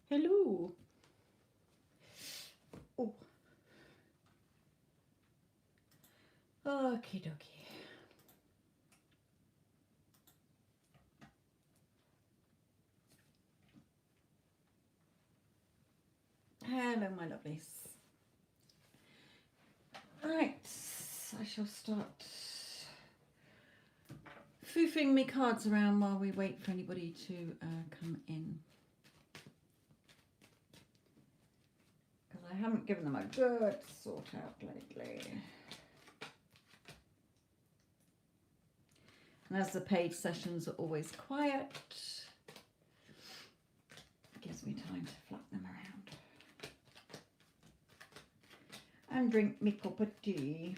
Hello. Oh. Okie dokie. Hello, my lovelies. Right, I shall start foofing me cards around while we wait for anybody to come in. Because I haven't given them a good sort out lately. And as the paid sessions are always quiet, it gives me time to flap them around. And drink me cup of tea.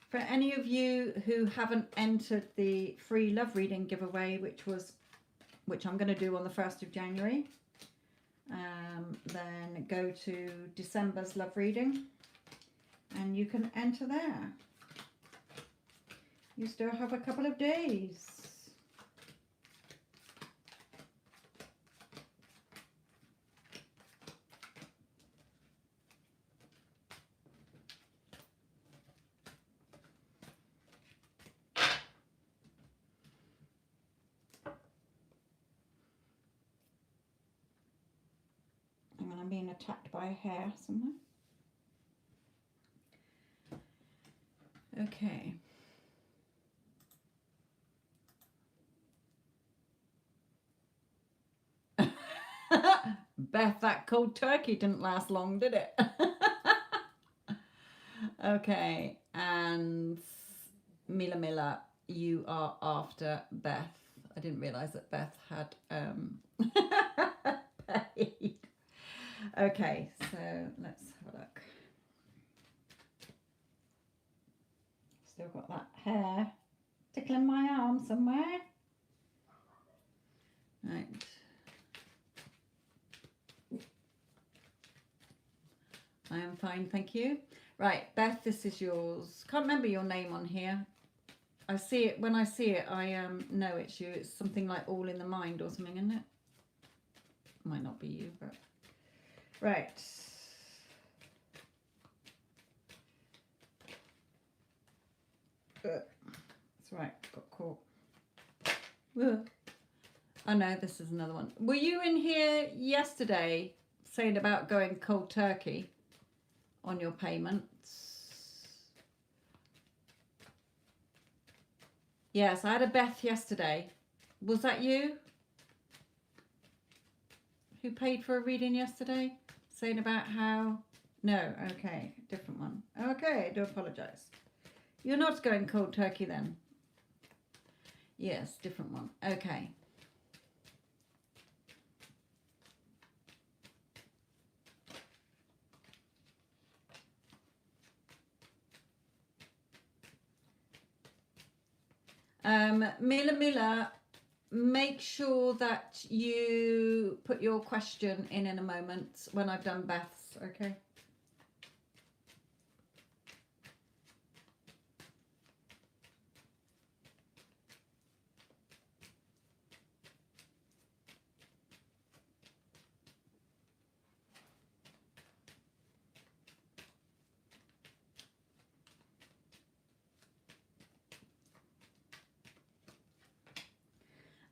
For any of you who haven't entered the free love reading giveaway, which I'm going to do on the 1st of January, then go to December's love reading and you can enter there. You still have a couple of days. I'm being attacked by a hare somewhere. Okay. Beth, that cold turkey didn't last long, did it? Okay, and Mila, you are after Beth. I didn't realise that Beth had paid. Okay, so let's have a look. Still got that hair tickling my arm somewhere. Right. I am fine, thank you. Right, Beth, this is yours. Can't remember your name on here. I see it, when I see it, I know it's you. It's something like All in the Mind or something, isn't it? Might not be you, but... Right. That's right, got caught. Oh no, this is another one. Were you in here yesterday saying about going cold turkey on your payments? Yes, I had a Beth yesterday. Was that you? Who paid for a reading yesterday? Saying about how... No, okay, different one. Okay, I do apologise. You're not going cold turkey then? Yes, different one. Okay. Mila, make sure that you put your question in a moment when I've done Beth's, okay?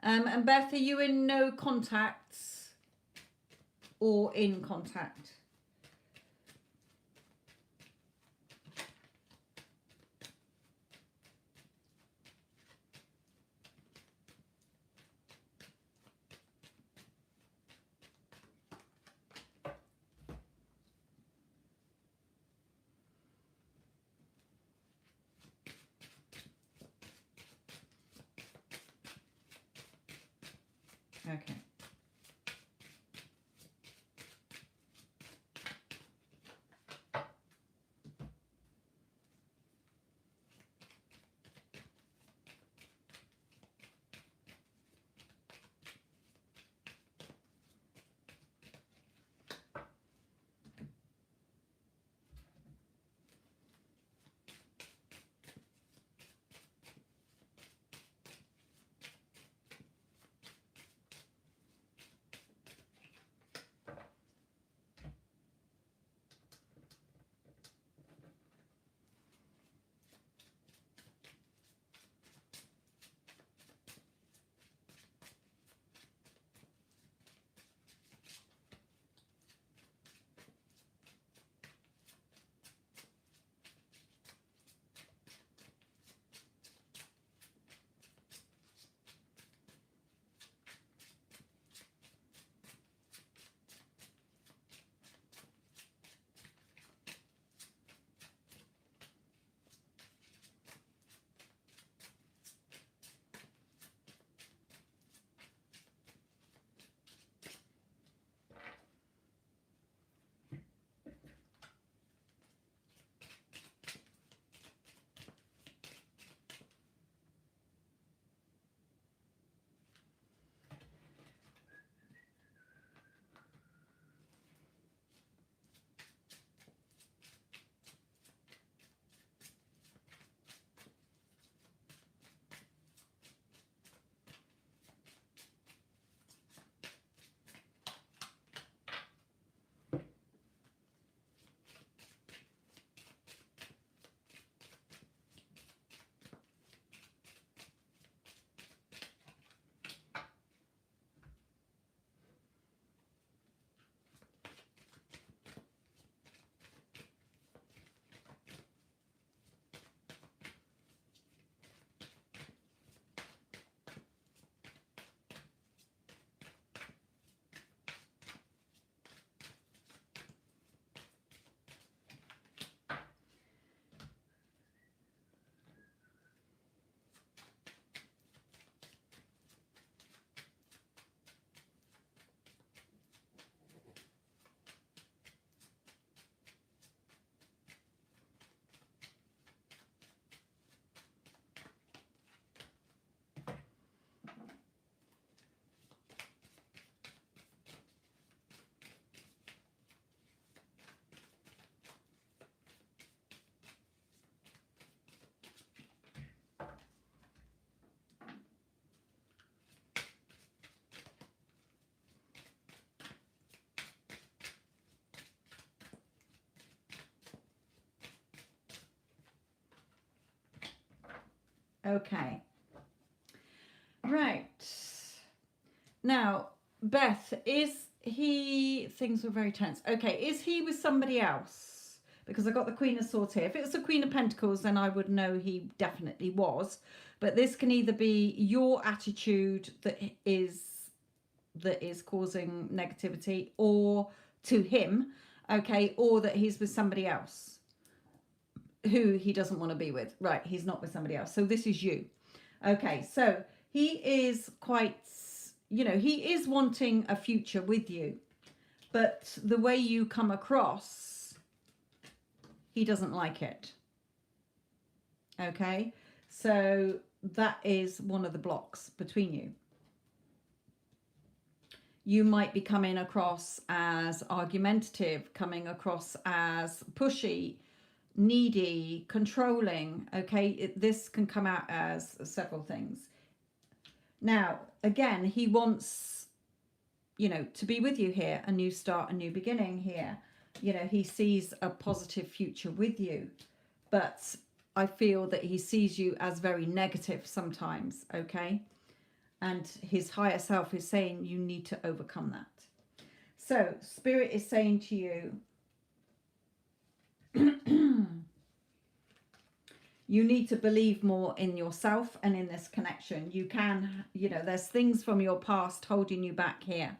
And Beth, are you in no contacts or in contact? Okay. Okay. Right. Now, Beth, things were very tense. Okay, is he with somebody else? Because I got the Queen of Swords here. If it was the Queen of Pentacles, then I would know he definitely was. But this can either be your attitude that is causing negativity, or to him, okay, or that he's with somebody else who he doesn't want to be with. Right, he's not with somebody else. So this is you. Okay, so he is quite, he is wanting a future with you, but the way you come across, he doesn't like it. Okay, so that is one of the blocks between you. You might be coming across as argumentative, coming across as pushy, needy, controlling. Okay, this can come out as several things. Now, again, he wants, to be with you here, a new start, a new beginning here. He sees a positive future with you, but I feel that he sees you as very negative sometimes, okay? And his higher self is saying you need to overcome that. So Spirit is saying to you, you need to believe more in yourself and in this connection. You can, there's things from your past holding you back here.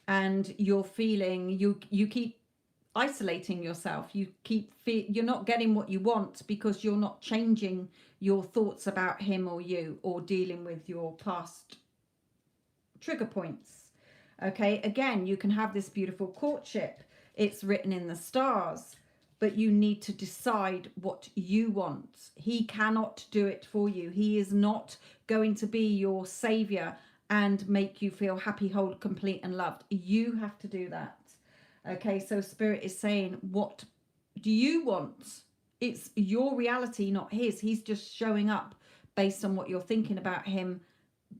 And you're feeling, you keep isolating yourself. You're not getting what you want because you're not changing your thoughts about him or you, or dealing with your past trigger points. Okay, again, you can have this beautiful courtship. It's written in the stars, but you need to decide what you want. He cannot do it for you. He is not going to be your savior and make you feel happy, whole, complete, and loved. You have to do that. Okay, so Spirit is saying, what do you want? It's your reality, not his. He's just showing up based on what you're thinking about him,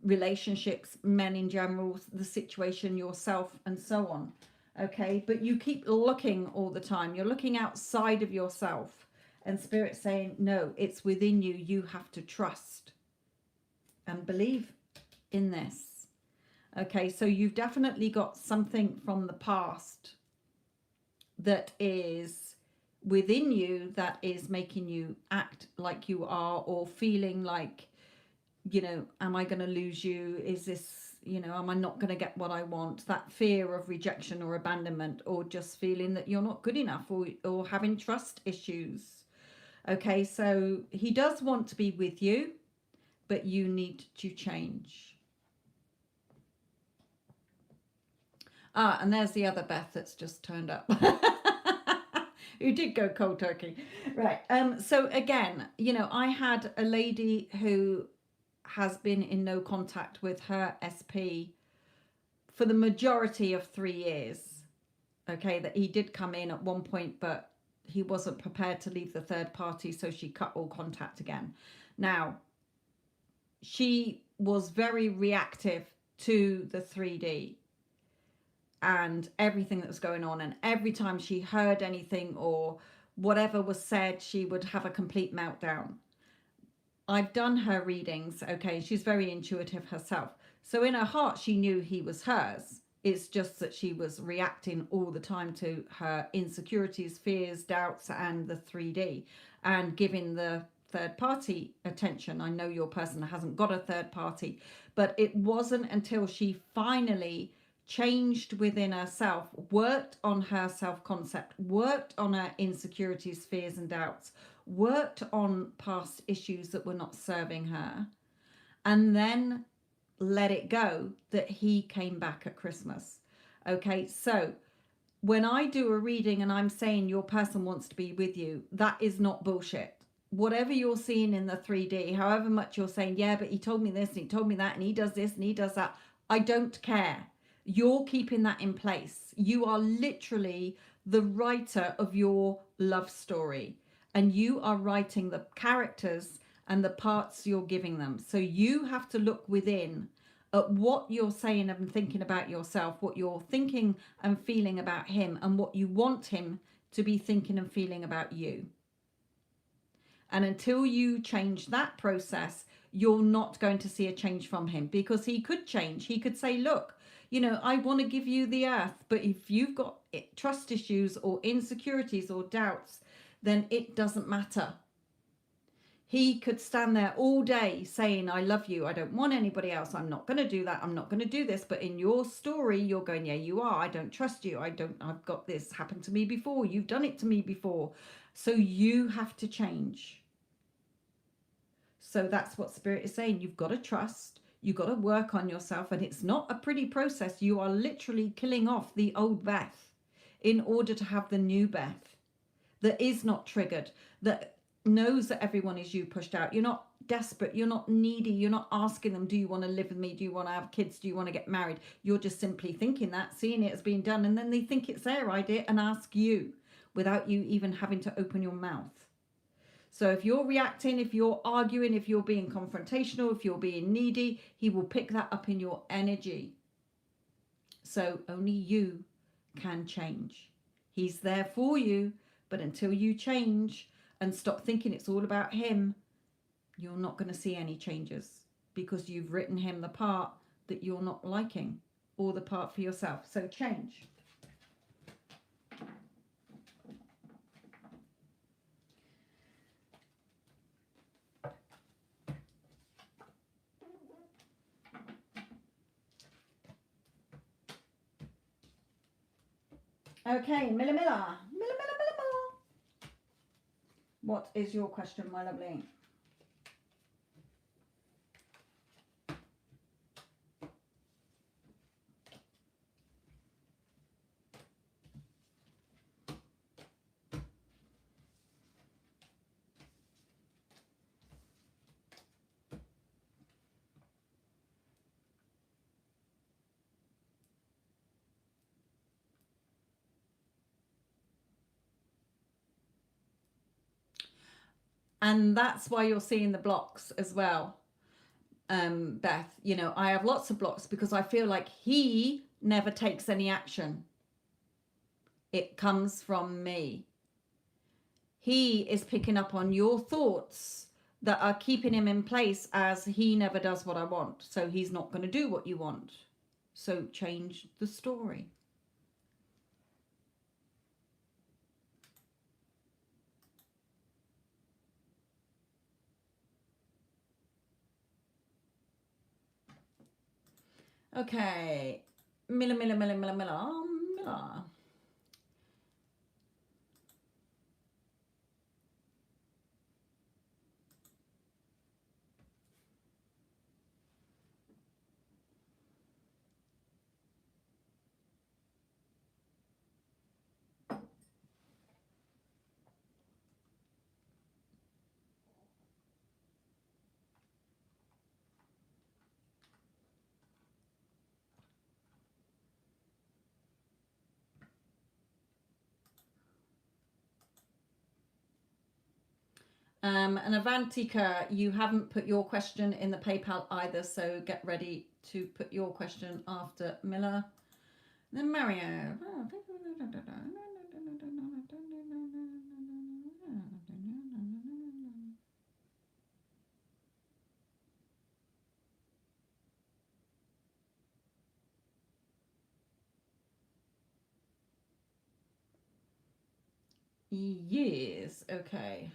relationships, men in general, the situation, yourself, and so on. Okay, but you keep looking all the time. You're looking outside of yourself, and Spirit saying, no, it's within you. You have to trust and believe in this. Okay, so you've definitely got something from the past that is within you that is making you act like you are, or feeling like, you know, am I going to lose you? Is this, you know, am I not going to get what I want? That fear of rejection or abandonment, or just feeling that you're not good enough, or having trust issues. Okay, so he does want to be with you, but you need to change. Ah, and there's the other Beth that's just turned up. Who did go cold turkey. Right. So again, you know, I had a lady who has been in no contact with her SP for the majority of 3 years. Okay, that he did come in at one point, but he wasn't prepared to leave the third party, so she cut all contact again. Now, she was very reactive to the 3D and everything that was going on, and every time she heard anything or whatever was said, she would have a complete meltdown. I've done her readings, okay, she's very intuitive herself, so in her heart she knew he was hers. It's just that she was reacting all the time to her insecurities, fears, doubts, and the 3D, and giving the third party attention. I know your person hasn't got a third party, but it wasn't until she finally changed within herself, worked on her self-concept, worked on her insecurities, fears, and doubts, worked on past issues that were not serving her, and then let it go, that he came back at Christmas. Okay, so when I do a reading and I'm saying your person wants to be with you, that is not bullshit. Whatever you're seeing in the 3D, however much you're saying, yeah, but he told me this and he told me that and he does this and he does that, I don't care. You're keeping that in place. You are literally the writer of your love story, and you are writing the characters and the parts you're giving them. So you have to look within at what you're saying and thinking about yourself, what you're thinking and feeling about him, and what you want him to be thinking and feeling about you. And until you change that process, you're not going to see a change from him, because he could change. He could say, look, you know, I want to give you the earth, but if you've got trust issues or insecurities or doubts, then it doesn't matter. He could stand there all day saying, I love you, I don't want anybody else, I'm not going to do that, I'm not going to do this. But in your story, you're going, yeah, you are, I don't trust you, I've got this happened to me before, you've done it to me before. So you have to change. So that's what Spirit is saying. You've got to trust, you've got to work on yourself, and it's not a pretty process. You are literally killing off the old Beth in order to have the new Beth that is not triggered, that knows that everyone is you pushed out. You're not desperate, you're not needy, you're not asking them, do you want to live with me, do you want to have kids, do you want to get married? You're just simply thinking that, seeing it as being done, and then they think it's their idea and ask you without you even having to open your mouth. So if you're reacting, if you're arguing, if you're being confrontational, if you're being needy, he will pick that up in your energy. So only you can change. He's there for you, but until you change and stop thinking it's all about him, you're not going to see any changes, because you've written him the part that you're not liking, or the part for yourself. So change. Okay, Milla. What is your question, my lovely? And that's why you're seeing the blocks as well, Beth. You know, I have lots of blocks because I feel like he never takes any action. It comes from me. He is picking up on your thoughts that are keeping him in place, as he never does what I want. So he's not going to do what you want. So change the story. Okay. Miller. And Avantika, you haven't put your question in the PayPal either, so get ready to put your question after Miller. Then Mario. Yes, okay.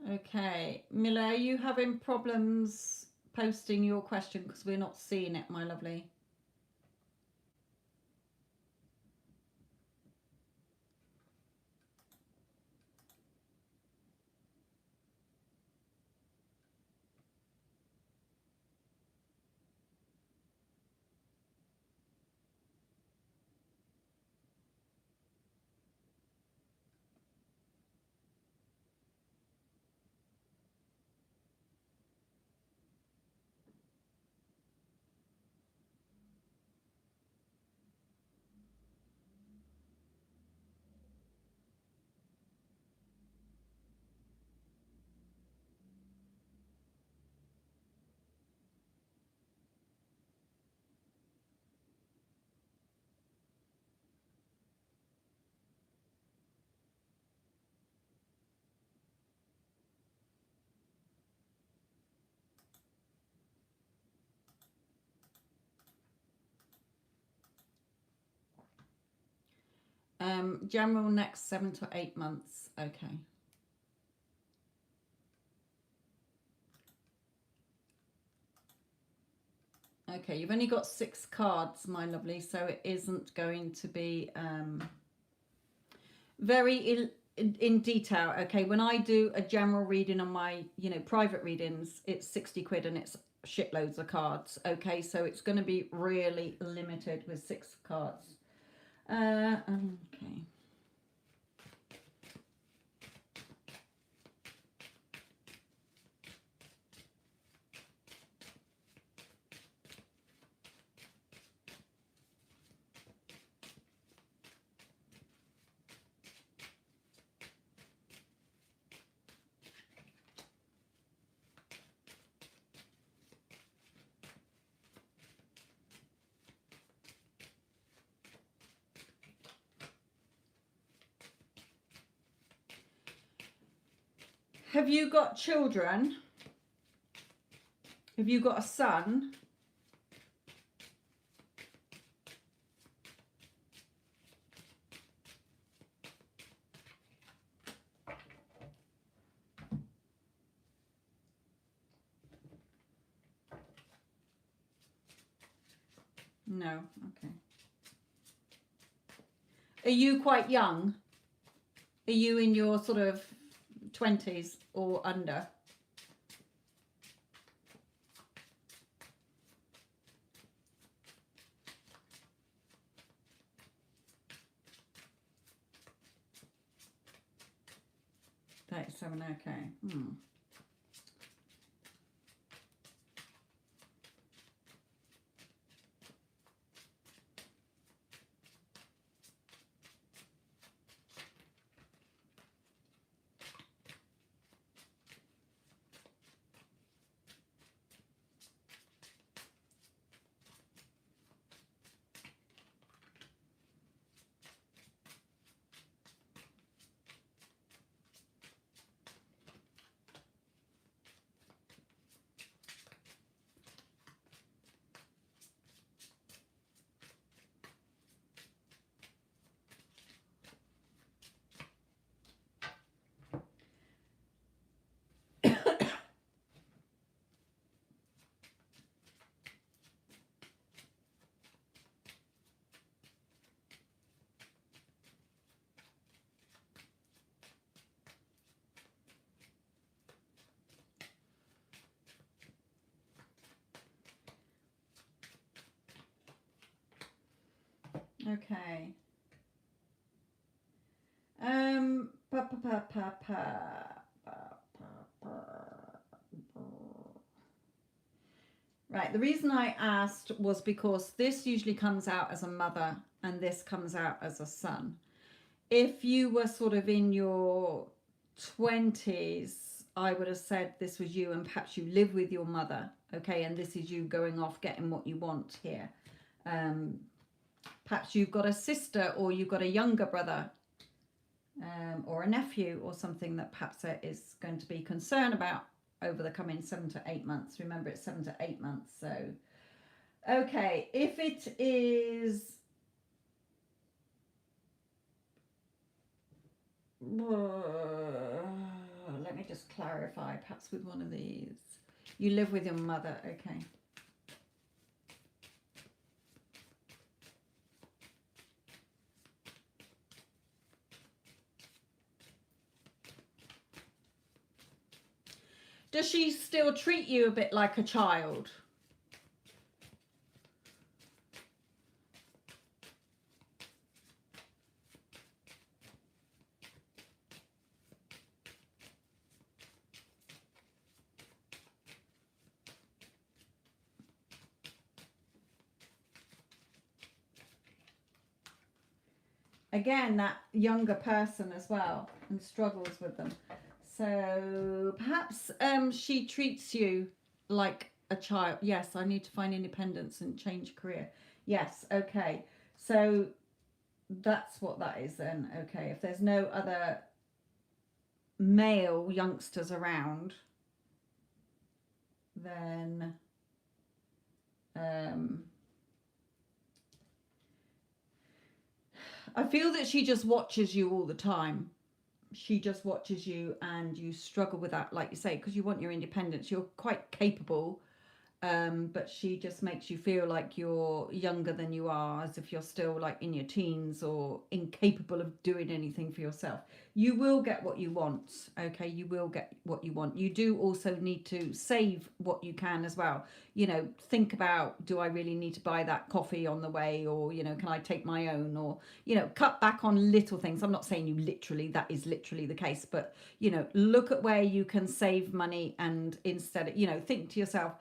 Okay, Miller, are you having problems posting your question because we're not seeing it, my lovely? General next 7 to 8 months. Okay. Okay, you've only got 6 cards, my lovely, so it isn't going to be very in detail. Okay, when I do a general reading on my, you know, private readings, it's 60 quid and it's shitloads of cards. Okay, so it's going to be really limited with 6 cards. Okay. Have you got children? Have you got a son? No. Okay. Are you quite young? Are you in your sort of 20s or under? Seven. Okay. Okay. Pa, pa, pa, pa, pa, pa, pa, pa. Right, the reason I asked was because this usually comes out as a mother and this comes out as a son. If you were sort of in your 20s, I would have said this was you, and perhaps you live with your mother, okay, and this is you going off getting what you want here. Perhaps you've got a sister or you've got a younger brother, or a nephew or something that perhaps is going to be concerned about over the coming 7 to 8 months. Remember, it's 7 to 8 months. So, okay, if it is, let me just clarify, perhaps with one of these. You live with your mother, okay. Does she still treat you a bit like a child? Again, that younger person as well, and struggles with them. So perhaps she treats you like a child. Yes, I need to find independence and change career. Yes, okay. So that's what that is then. Okay, if there's no other male youngsters around, then I feel that she just watches you all the time. She just watches you and you struggle with that, like you say, because you want your independence. You're quite capable, but she just makes you feel like you're younger than you are, as if you're still like in your teens or incapable of doing anything for yourself. You will get what you want, okay? You will get what you want. You do also need to save what you can as well. You know, think about, do I really need to buy that coffee on the way, or, you know, can I take my own, or, you know, cut back on little things. I'm not saying you literally, that is literally the case, but, you know, look at where you can save money, and instead, you know, think to yourself,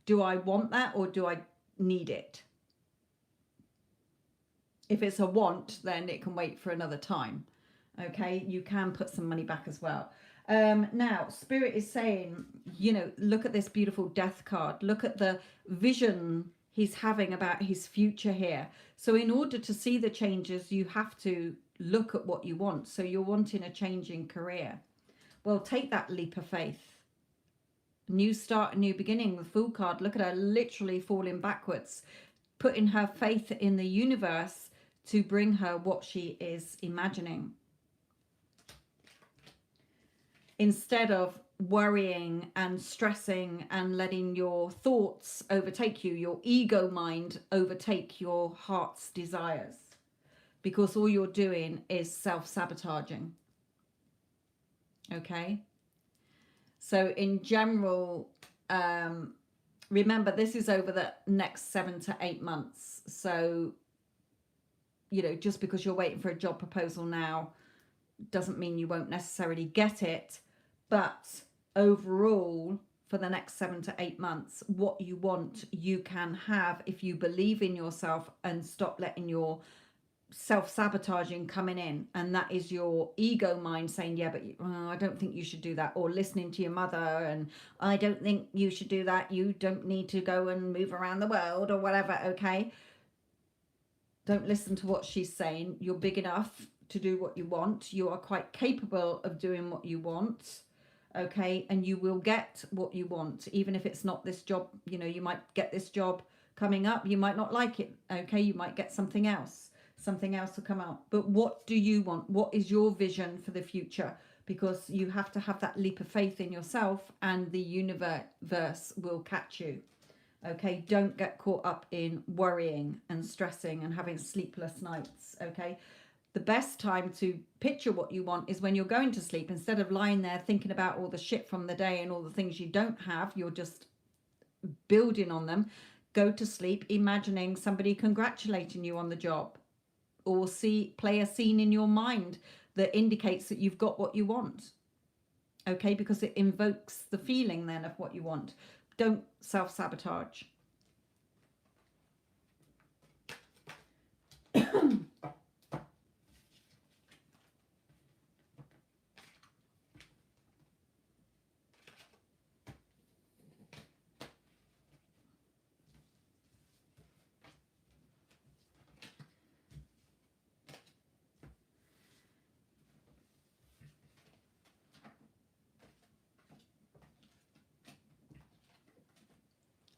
do I want that or do I need it? If it's a want, then it can wait for another time. Okay, you can put some money back as well. Now, Spirit is saying, you know, look at this beautiful death card. Look at the vision he's having about his future here. So in order to see the changes, you have to look at what you want. So you're wanting a change in career. Well, take that leap of faith. New start, a new beginning. The Fool card, look at her literally falling backwards, putting her faith in the universe to bring her what she is imagining, instead of worrying and stressing and letting your thoughts overtake you, your ego mind overtake your heart's desires, because all you're doing is self-sabotaging. Okay, so in general, remember, this is over the next 7 to 8 months. So, you know, just because you're waiting for a job proposal now doesn't mean you won't necessarily get it. But overall, for the next 7 to 8 months, what you want, you can have if you believe in yourself and stop letting your self-sabotaging coming in, and that is your ego mind saying, yeah, but I don't think you should do that, or listening to your mother, and I don't think you should do that, you don't need to go and move around the world or whatever. Okay, don't listen to what she's saying. You're big enough to do what you want. You are quite capable of doing what you want, okay, and you will get what you want, even if it's not this job. You know, you might get this job coming up, you might not like it, okay, you might get something else will come out. But what do you want? What is your vision for the future? Because you have to have that leap of faith in yourself, and the universe will catch you. Okay, don't get caught up in worrying and stressing and having sleepless nights. Okay, the best time to picture what you want is when you're going to sleep. Instead of lying there thinking about all the shit from the day and all the things you don't have, you're just building on them. Go to sleep imagining somebody congratulating you on the job. or play a scene in your mind that indicates that you've got what you want. Okay, because it invokes the feeling then of what you want. Don't self-sabotage.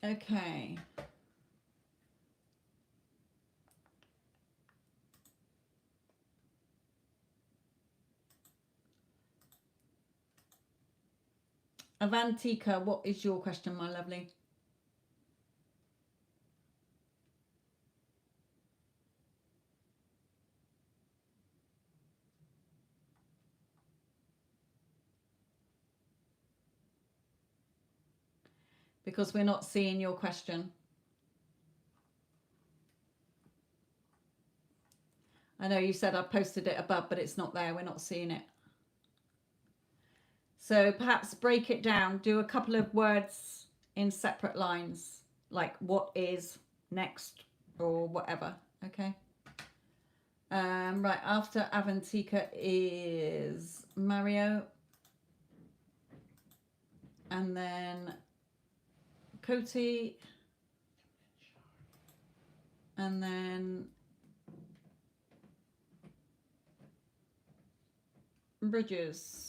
Okay. Avantika, what is your question, my lovely? Because we're not seeing your question. I know you said I posted it above, but it's not there. We're not seeing it. So perhaps break it down. Do a couple of words in separate lines, like what is next or whatever. Okay. Right, after Avantika is Mario. And then Koti. And then Bridges.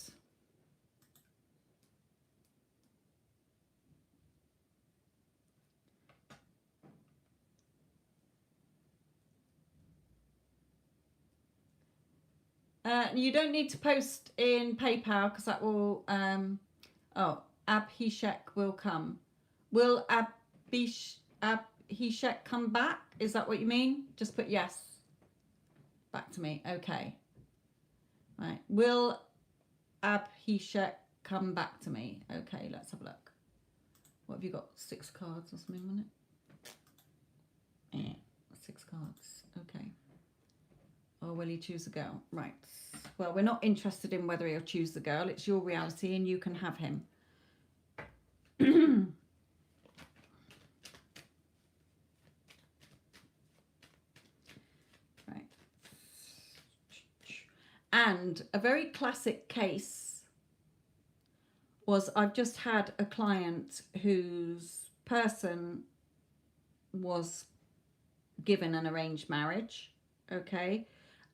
You don't need to post in PayPal because that will, Abhishek will come. Will Abhishek come back? Is that what you mean? Just put yes back to me. Okay. Right. Will Abhishek come back to me? Okay, let's have a look. What have you got? 6 cards or something, wasn't it? 6 cards. Okay. Or will he choose a girl? Right. Well, we're not interested in whether he'll choose the girl. It's your reality and you can have him. Right. And a very classic case was I've just had a client whose person was given an arranged marriage. Okay.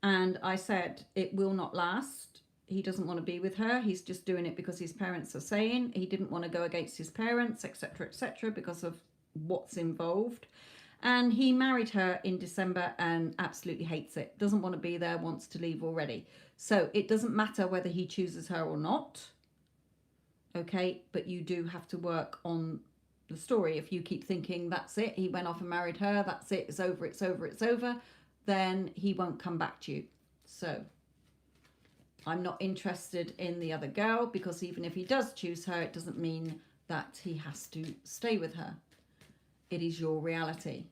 And I said, it will not last. He doesn't want to be with her. He's just doing it because his parents are saying. He didn't want to go against his parents, etc., because of what's involved. And he married her in December and absolutely hates it. Doesn't want to be there, wants to leave already. So it doesn't matter whether he chooses her or not. Okay, but you do have to work on the story. If you keep thinking, that's it, he went off and married her, that's it, it's over, it's over, it's over, then he won't come back to you. So I'm not interested in the other girl because even if he does choose her, it doesn't mean that he has to stay with her. It is your reality.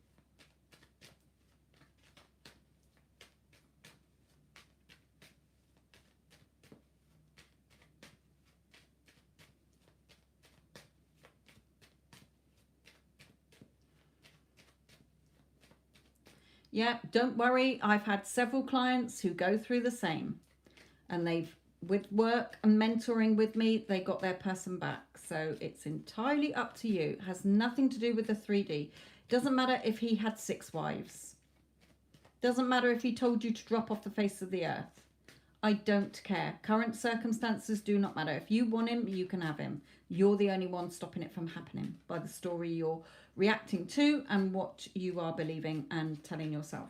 Yeah, don't worry. I've had several clients who go through the same. And they've, with work and mentoring with me, they got their person back. So it's entirely up to you. It has nothing to do with the 3D. Doesn't matter if he had 6 wives. Doesn't matter if he told you to drop off the face of the earth. I don't care. Current circumstances do not matter. If you want him, you can have him. You're the only one stopping it from happening by the story you're reacting to and what you are believing and telling yourself.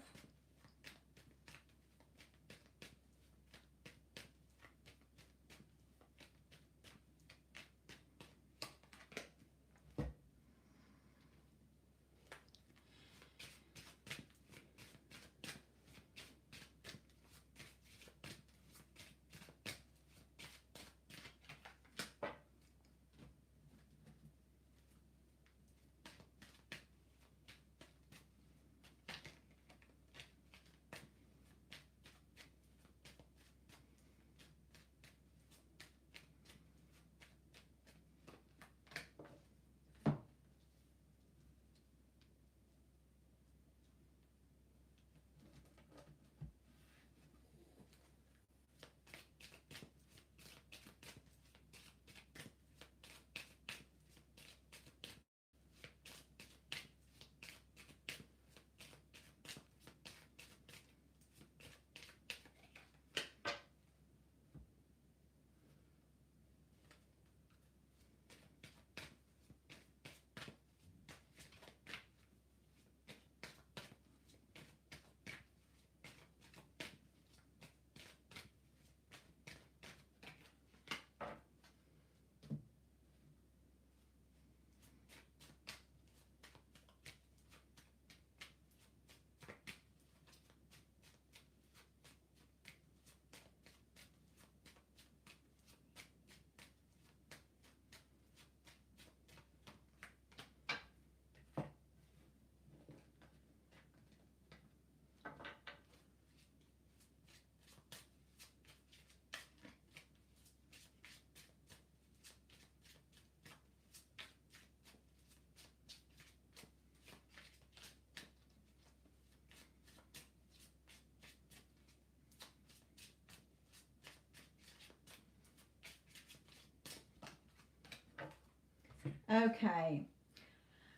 Okay.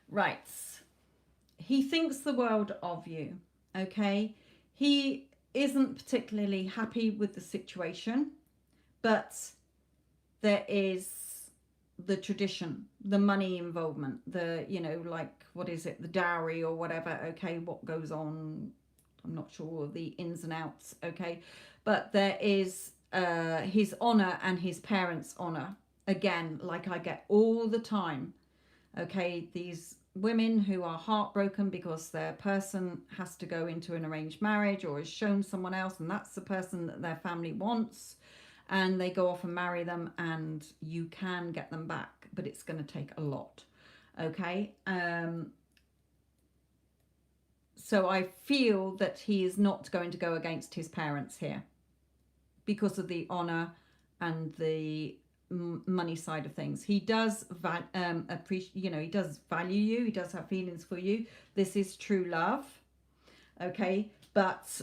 Right. He thinks the world of you. Okay. He isn't particularly happy with the situation, but there is the tradition, the money involvement, the, you know, like, what is it, the dowry or whatever. Okay. What goes on? I'm not sure the ins and outs. Okay. But there is his honor and his parents' honor. Again, like I get all the time. Okay, these women who are heartbroken because their person has to go into an arranged marriage or is shown someone else, and that's the person that their family wants, and they go off and marry them, and you can get them back, but it's going to take a lot. Okay. So I feel that he is not going to go against his parents here because of the honor and the money side of things. He does appreciate, you know, he does value you. He does have feelings for you. This is true love. Okay. But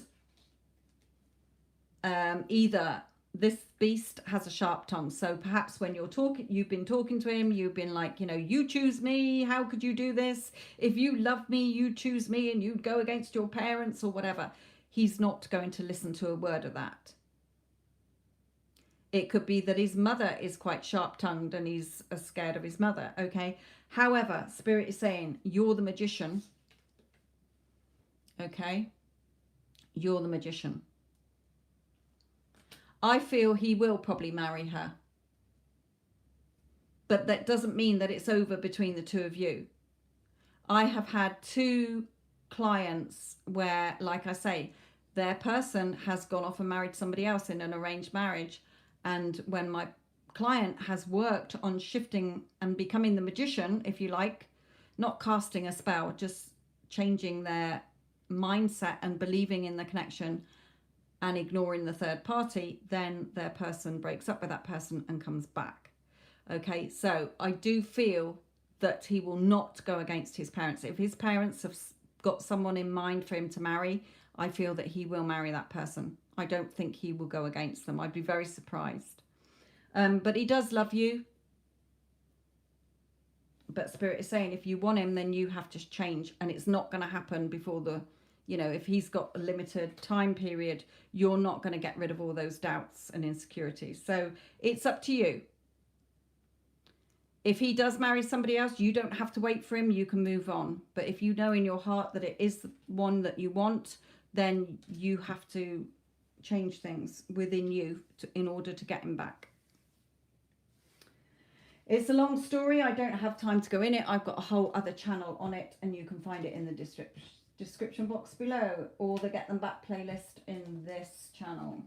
either this beast has a sharp tongue. So perhaps when you've been talking to him, you've been like, you know, you choose me. How could you do this? If you love me, you choose me, and you'd go against your parents or whatever. He's not going to listen to a word of that. It could be that his mother is quite sharp-tongued and he's scared of his mother. Okay. However, Spirit is saying, you're the magician. Okay. You're the magician. I feel he will probably marry her. But that doesn't mean that it's over between the two of you. I have had 2 clients where, like I say, their person has gone off and married somebody else in an arranged marriage. And when my client has worked on shifting and becoming the magician, if you like, not casting a spell, just changing their mindset and believing in the connection and ignoring the third party, then their person breaks up with that person and comes back. Okay, so I do feel that he will not go against his parents. If his parents have got someone in mind for him to marry, I feel that he will marry that person. I don't think he will go against them. I'd be very surprised. But he does love you. But Spirit is saying, if you want him, then you have to change. And it's not going to happen before the, you know, if he's got a limited time period, you're not going to get rid of all those doubts and insecurities. So it's up to you. If he does marry somebody else, you don't have to wait for him. You can move on. But if you know in your heart that it is the one that you want, then you have to change things within you in order to get him back. It's a long story. I don't have time to go in it. I've got a whole other channel on it, and you can find it in the description box below, or the Get Them Back playlist in this channel.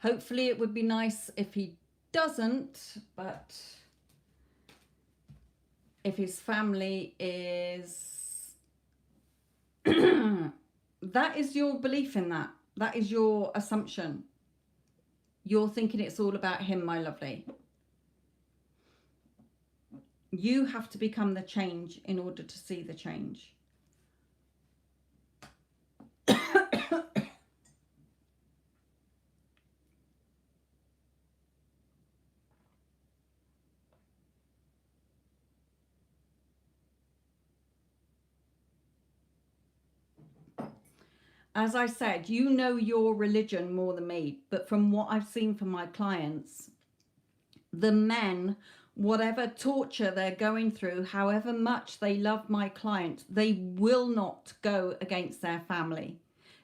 Hopefully it would be nice if he doesn't, but if his family is... that is your belief in that. That is your assumption. You're thinking it's all about him, my lovely. You have to become the change in order to see the change. As I said, you know your religion more than me, but from what I've seen from my clients, the men, whatever torture they're going through, however much they love my client, they will not go against their family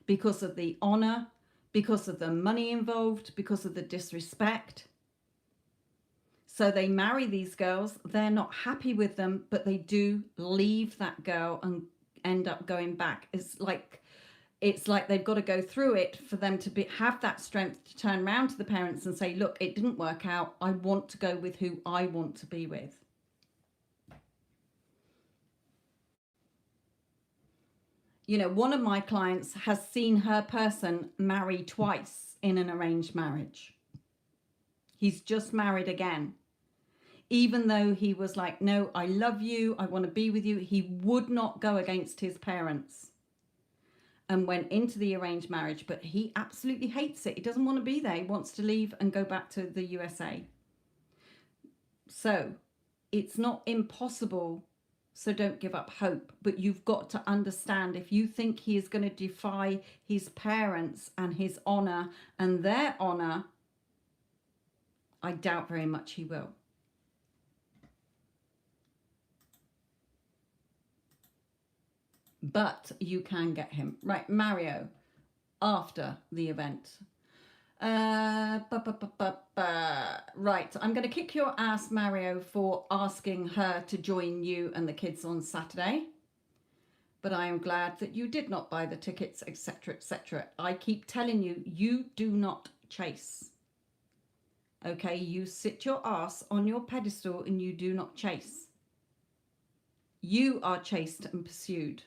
because of the honor, because of the money involved, because of the disrespect. So they marry these girls, they're not happy with them, but they do leave that girl and end up going back. It's like they've got to go through it for them to have that strength to turn around to the parents and say, look, it didn't work out. I want to go with who I want to be with. You know, one of my clients has seen her person marry twice in an arranged marriage. He's just married again. Even though he was like, no, I love you, I want to be with you, he would not go against his parents. and went into the arranged marriage, but he absolutely hates it. He doesn't want to be there. He wants to leave and go back to the USA. So it's not impossible. So don't give up hope. But you've got to understand, if you think he is going to defy his parents and his honor and their honor, I doubt very much he will. But you can get him. Right, Mario, after the event. Right, I'm going to kick your ass, Mario, for asking her to join you and the kids on Saturday. But I am glad that you did not buy the tickets, etc., etc. I keep telling you, you do not chase. Okay, you sit your ass on your pedestal and you do not chase. You are chased and pursued.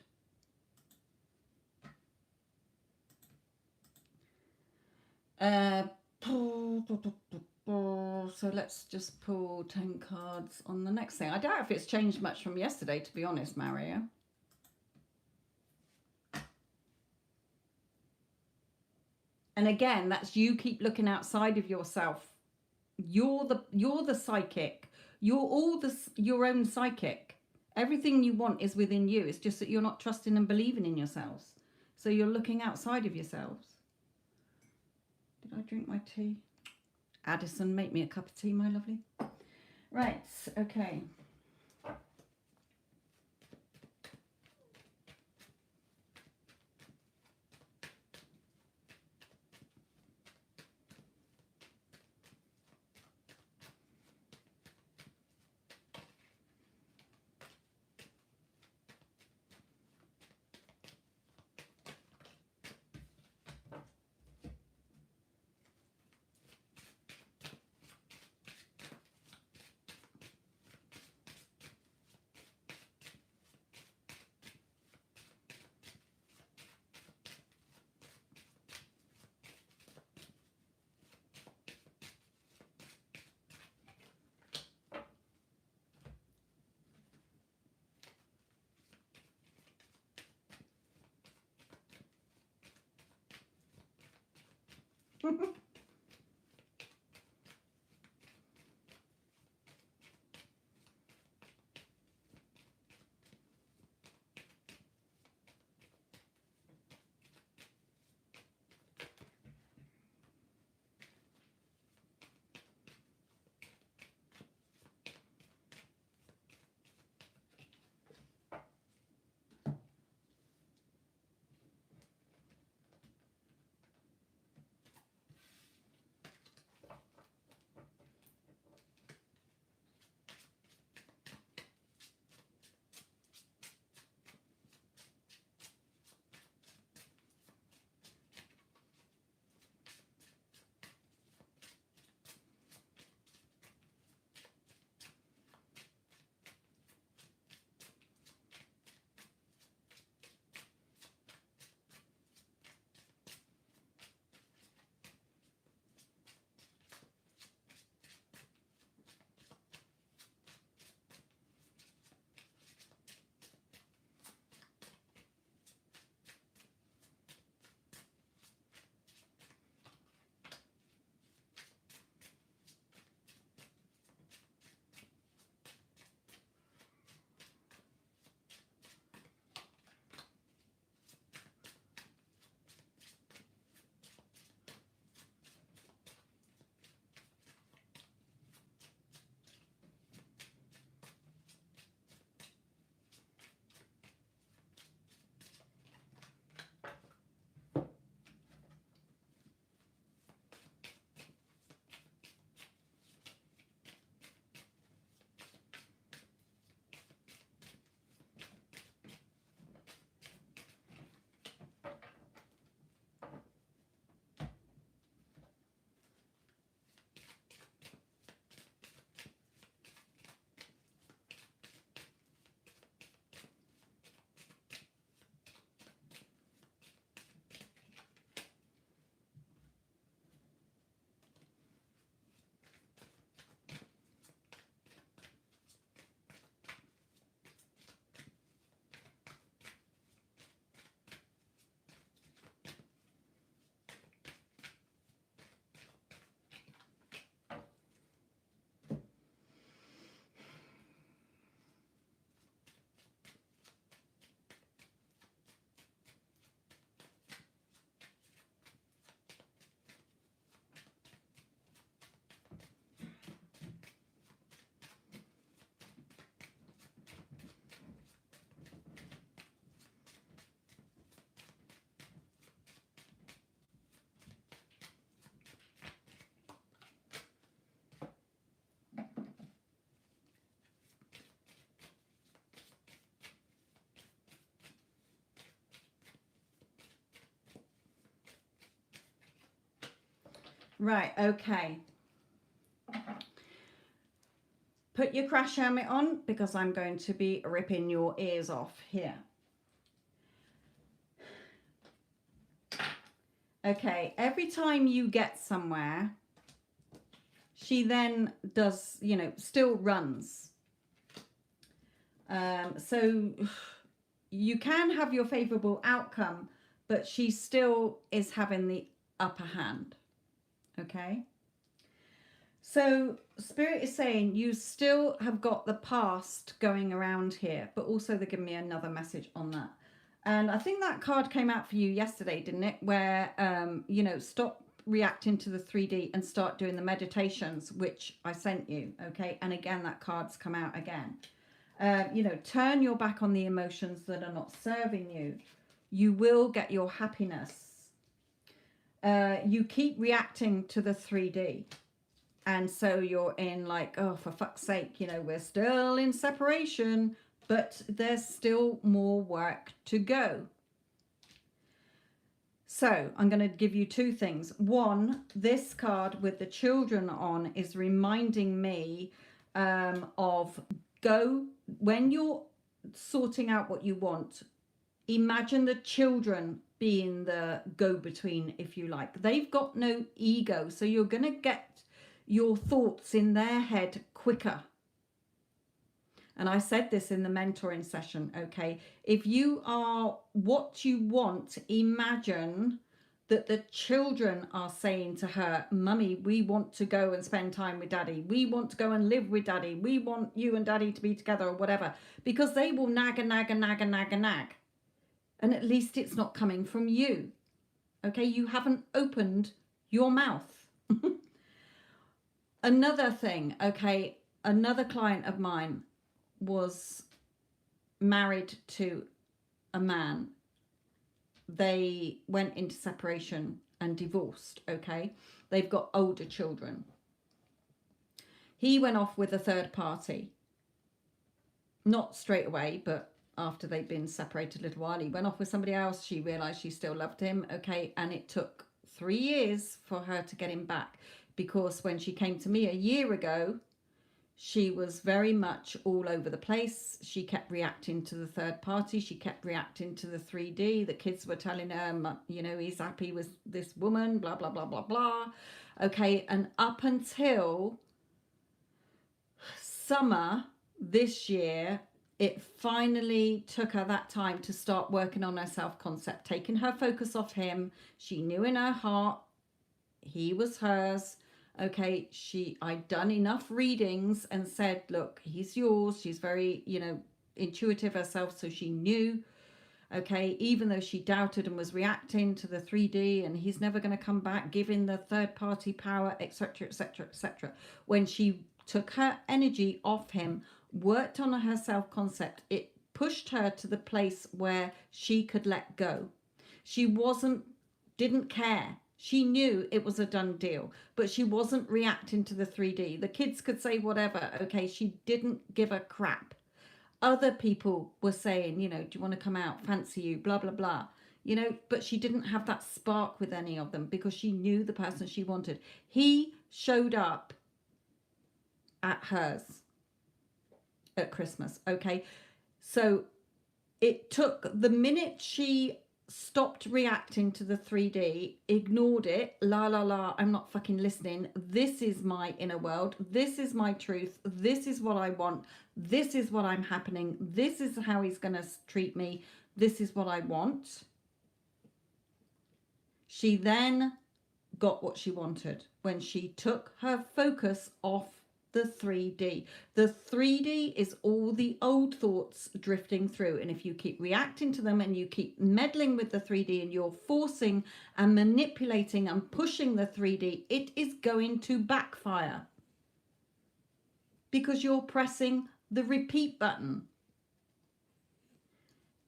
So let's just pull 10 cards on the next thing. I doubt if it's changed much from yesterday, to be honest, Mario. And again, that's you keep looking outside of yourself. You're the psychic. You're all your own psychic. Everything you want is within you. It's just that you're not trusting and believing in yourselves. So you're looking outside of yourselves. Did I drink my tea? Addison, make me a cup of tea, my lovely. Right, okay. Right, okay. Put your crash helmet on because I'm going to be ripping your ears off here. Okay, every time you get somewhere, she then does, you know, still runs. So you can have your favorable outcome, but she still is having the upper hand. Okay. So Spirit is saying you still have got the past going around here, but also they're giving me another message on that. And I think that card came out for you yesterday, didn't it? Where, you know, stop reacting to the 3D and start doing the meditations, which I sent you. Okay. And again, that card's come out again. You know, turn your back on the emotions that are not serving you. You will get your happiness. You keep reacting to the 3D. And so you're in like, oh, for fuck's sake, you know, we're still in separation, but there's still more work to go. So I'm going to give you two things. One, this card with the children on is reminding me of when you're sorting out what you want, imagine the children being the go-between, if you like. They've got no ego, so you're going to get your thoughts in their head quicker. And I said this in the mentoring session, okay? If you are what you want, imagine that the children are saying to her, Mummy, we want to go and spend time with Daddy. We want to go and live with Daddy. We want you and Daddy to be together or whatever. Because they will nag and nag and nag and nag and nag. And at least it's not coming from you. Okay? You haven't opened your mouth. Another thing, okay, another client of mine was married to a man. They went into separation and divorced, okay? They've got older children. He went off with a third party. Not straight away, but after they'd been separated a little while, he went off with somebody else. She realized she still loved him, okay? And it took 3 years for her to get him back. Because when she came to me a year ago, she was very much all over the place. She kept reacting to the third party. She kept reacting to the 3D. The kids were telling her, you know, he's happy with this woman, blah, blah, blah, blah, blah. Okay, and up until summer this year, it finally took her that time to start working on her self-concept, taking her focus off him. She knew in her heart he was hers. Okay, I'd done enough readings and said, look, he's yours. She's very, you know, intuitive herself, so she knew. Okay, even though she doubted and was reacting to the 3D and he's never going to come back, giving the third party power, etc., etc., etc. When she took her energy off him, worked on her self-concept, it pushed her to the place where she could let go. She didn't care. She knew it was a done deal, but she wasn't reacting to the 3D. The kids could say whatever, okay? She didn't give a crap. Other people were saying, you know, do you want to come out? Fancy you, blah, blah, blah. You know, but she didn't have that spark with any of them because she knew the person she wanted. He showed up at hers at Christmas, okay? So it took the minute she stopped reacting to the 3D, ignored it, la la la, I'm not fucking listening, this is my inner world, this is my truth, this is what I want, this is what I'm happening, this is how he's gonna treat me, this is what I want. She then got what she wanted when she took her focus off the 3D. The 3D is all the old thoughts drifting through. And if you keep reacting to them and you keep meddling with the 3D and you're forcing and manipulating and pushing the 3D, it is going to backfire. Because you're pressing the repeat button.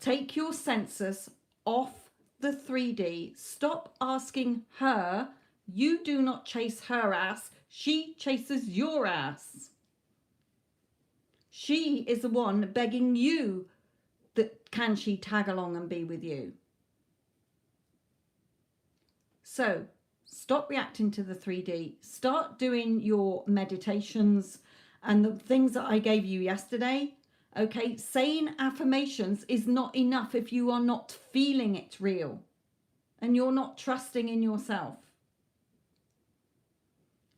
Take your senses off the 3D. Stop asking her. You do not chase her ass. She chases your ass. She is the one begging you that can she tag along and be with you. So Stop reacting to the 3D. Start doing your meditations and the things that I gave you yesterday. Okay, saying affirmations is not enough if you are not feeling it real and you're not trusting in yourself.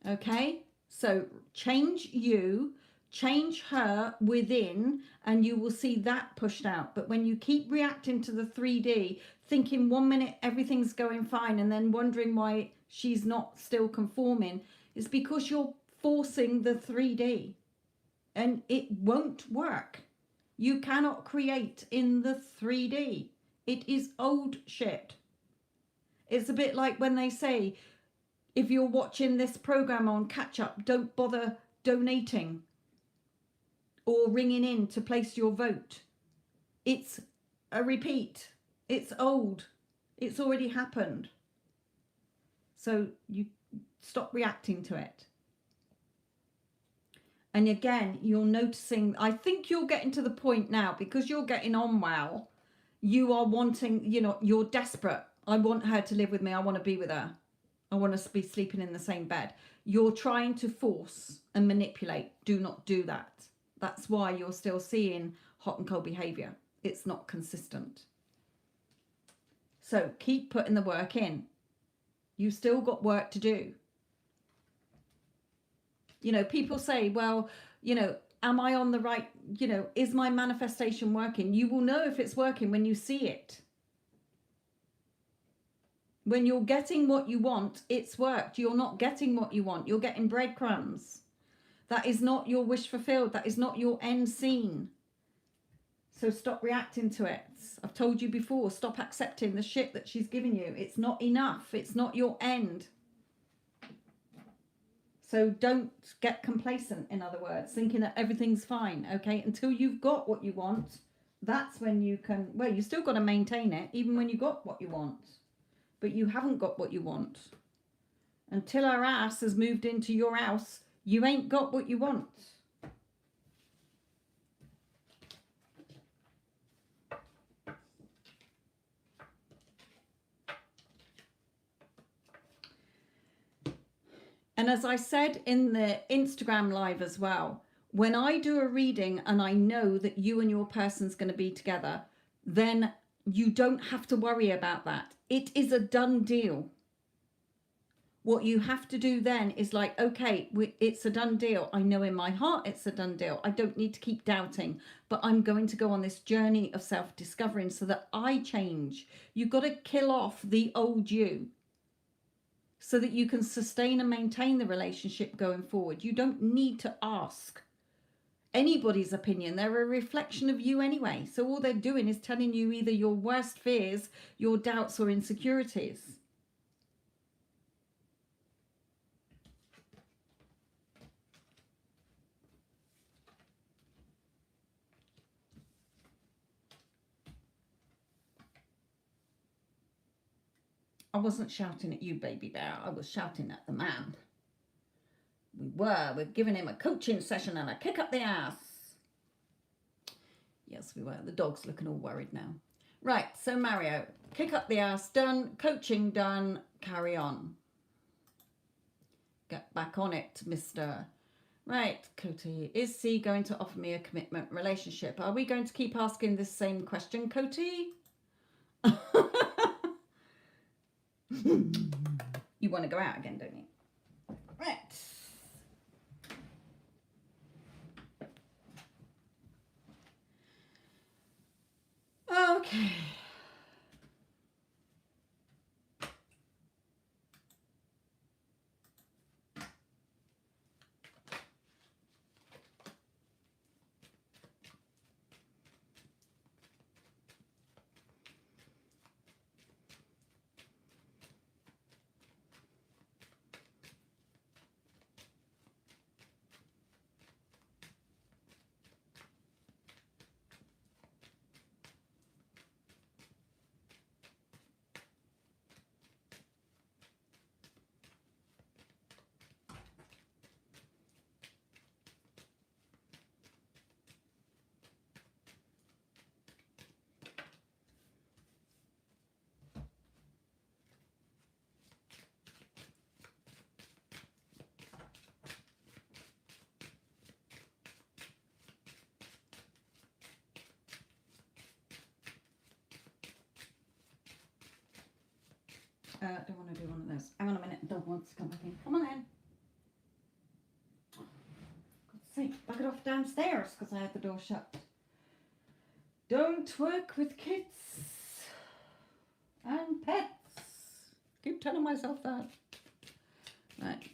Okay, so change you, change her within, and you will see that pushed out. But when you keep reacting to the 3D, thinking 1 minute everything's going fine and then wondering why she's not still conforming, it's because you're forcing the 3D and it won't work. You cannot create in the 3D. It is old shit. It's a bit like when they say, if you're watching this program on catch up, don't bother donating or ringing in to place your vote. It's a repeat. It's old. It's already happened. So you stop reacting to it. And again, you're noticing, I think you're getting to the point now, because you're getting on well, you are wanting, you know, you're desperate. I want her to live with me. I want to be with her. I want to be sleeping in the same bed. You're trying to force and manipulate. Do not do that. That's why you're still seeing hot and cold behavior. It's not consistent. So keep putting the work in. You've still got work to do. You know, people say, well, you know, am I on the right, you know, is my manifestation working? You will know if it's working when you see it. When you're getting what you want, it's worked. You're not getting what you want. You're getting breadcrumbs. That is not your wish fulfilled. That is not your end scene. So stop reacting to it. I've told you before, stop accepting the shit that she's giving you. It's not enough. It's not your end. So don't get complacent, in other words, thinking that everything's fine, okay? Until you've got what you want, that's when you can, well, you still got to maintain it, even when you got what you want. But you haven't got what you want. Until our ass has moved into your house, you ain't got what you want. And as I said in the Instagram live as well, when I do a reading and I know that you and your person's going to be together, then you don't have to worry about that. It is a done deal. What you have to do then is like, okay, it's a done deal. I know in my heart it's a done deal. I don't need to keep doubting, but I'm going to go on this journey of self-discovering so that I change. You've got to kill off the old you so that you can sustain and maintain the relationship going forward. You don't need to ask anybody's opinion. They're a reflection of you anyway. So all they're doing is telling you either your worst fears, your doubts or insecurities. I wasn't shouting at you, baby bear. I was shouting at the man. We're giving him a coaching session and a kick up the ass. Yes, we were. The dog's looking all worried now. Right, so Mario, kick up the ass, done. Coaching done. Carry on. Get back on it, mister. Right, Cody, is C going to offer me a commitment relationship? Are we going to keep asking this same question, Cody? You want to go out again, don't you? Right. Okay. I don't want to do one of those. Hang on a minute. The dog wants to come back in. Come on in. God's sake, buggered off downstairs because I had the door shut. Don't work with kids and pets. Keep telling myself that. Right.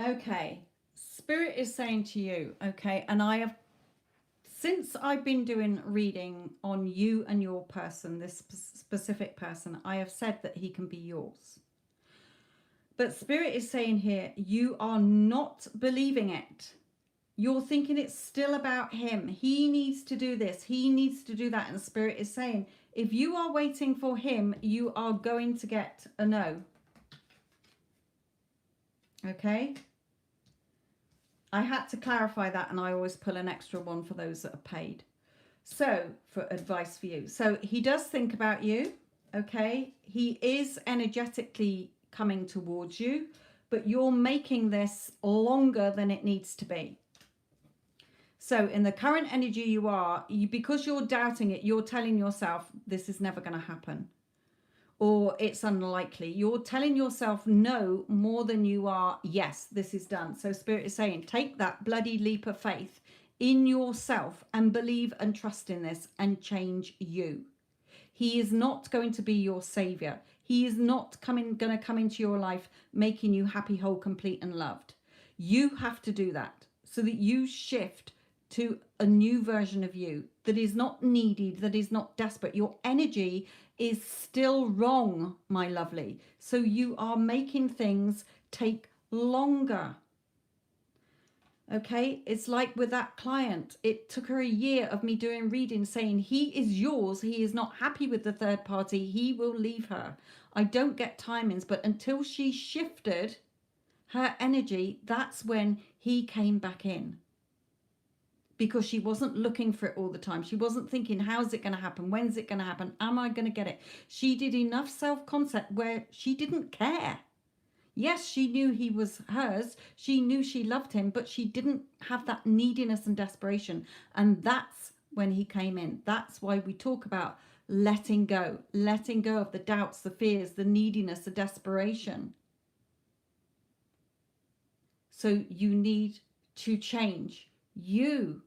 Okay, Spirit is saying to you, okay, and I have, since I've been doing reading on you and your person, this specific person, I have said that he can be yours. But Spirit is saying here, you are not believing it. You're thinking it's still about him. He needs to do this. He needs to do that. And Spirit is saying, if you are waiting for him, you are going to get a no. Okay? I had to clarify that, and I always pull an extra one for those that are paid. So, for advice for you. So, he does think about you, okay? He is energetically coming towards you, but you're making this longer than it needs to be. So, in the current energy you are, because you're doubting it, you're telling yourself, this is never going to happen. Or it's unlikely. You're telling yourself no more than you are, yes, this is done. So Spirit is saying, take that bloody leap of faith in yourself and believe and trust in this and change you. He is not going to be your savior. He is not going to come into your life making you happy, whole, complete and loved. You have to do that so that you shift to a new version of you that is not needy, that is not desperate. Your energy is still wrong, my lovely. So you are making things take longer. Okay, it's like with that client. It took her a year of me doing reading saying he is yours. He is not happy with the third party. He will leave her. I don't get timings, but until she shifted her energy, that's when he came back in. Because she wasn't looking for it all the time. She wasn't thinking, how's it going to happen? When's it going to happen? Am I going to get it? She did enough self-concept where she didn't care. Yes, she knew he was hers. She knew she loved him, but she didn't have that neediness and desperation. And that's when he came in. That's why we talk about letting go of the doubts, the fears, the neediness, the desperation. So you need to change you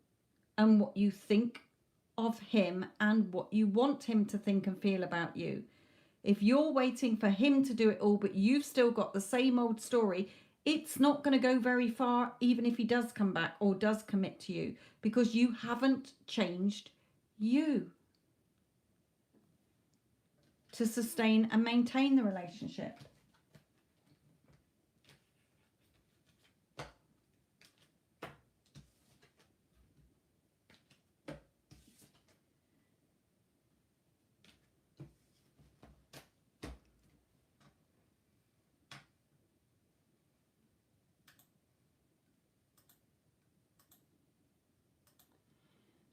and what you think of him and what you want him to think and feel about you. If you're waiting for him to do it all, but you've still got the same old story, it's not going to go very far, even if he does come back or does commit to you, because you haven't changed you to sustain and maintain the relationship.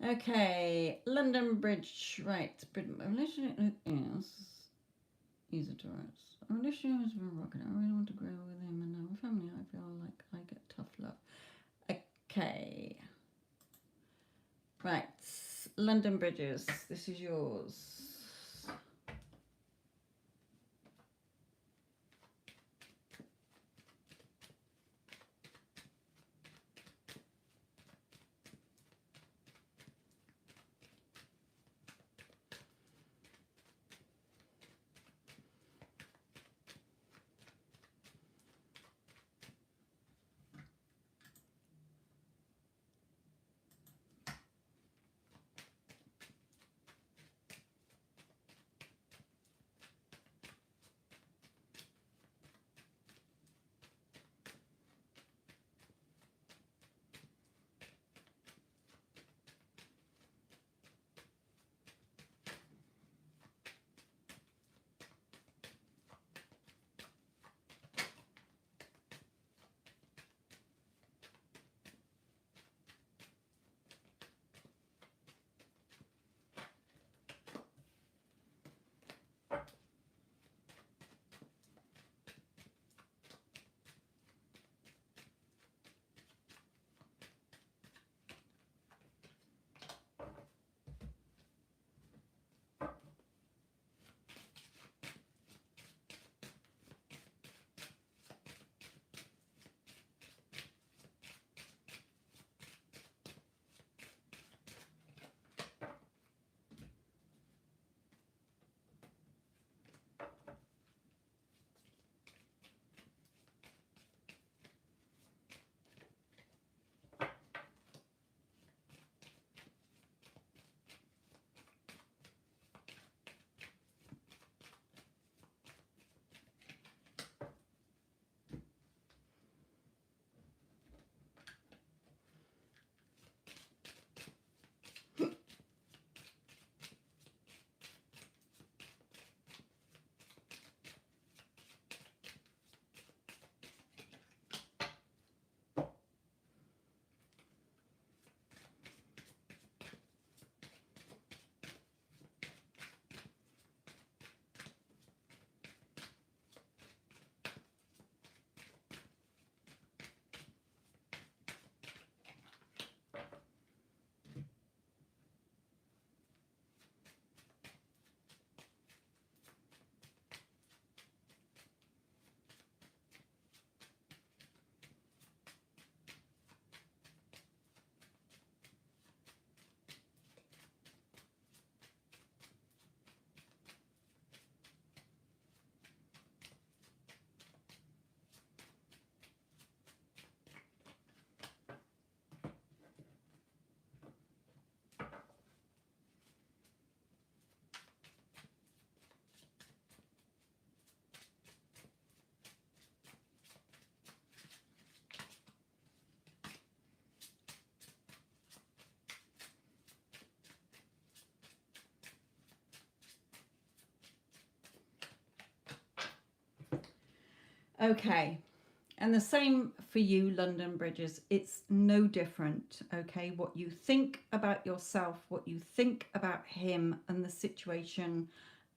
Okay, London Bridge, right. Yes. He's a Taurus. Our relationship has been broken. I really want to grow with him and our family. I feel like I get tough love. Okay. Right. London Bridges, this is yours. Okay. And the same for you, London Bridges. It's no different, okay? What you think about yourself, what you think about him and the situation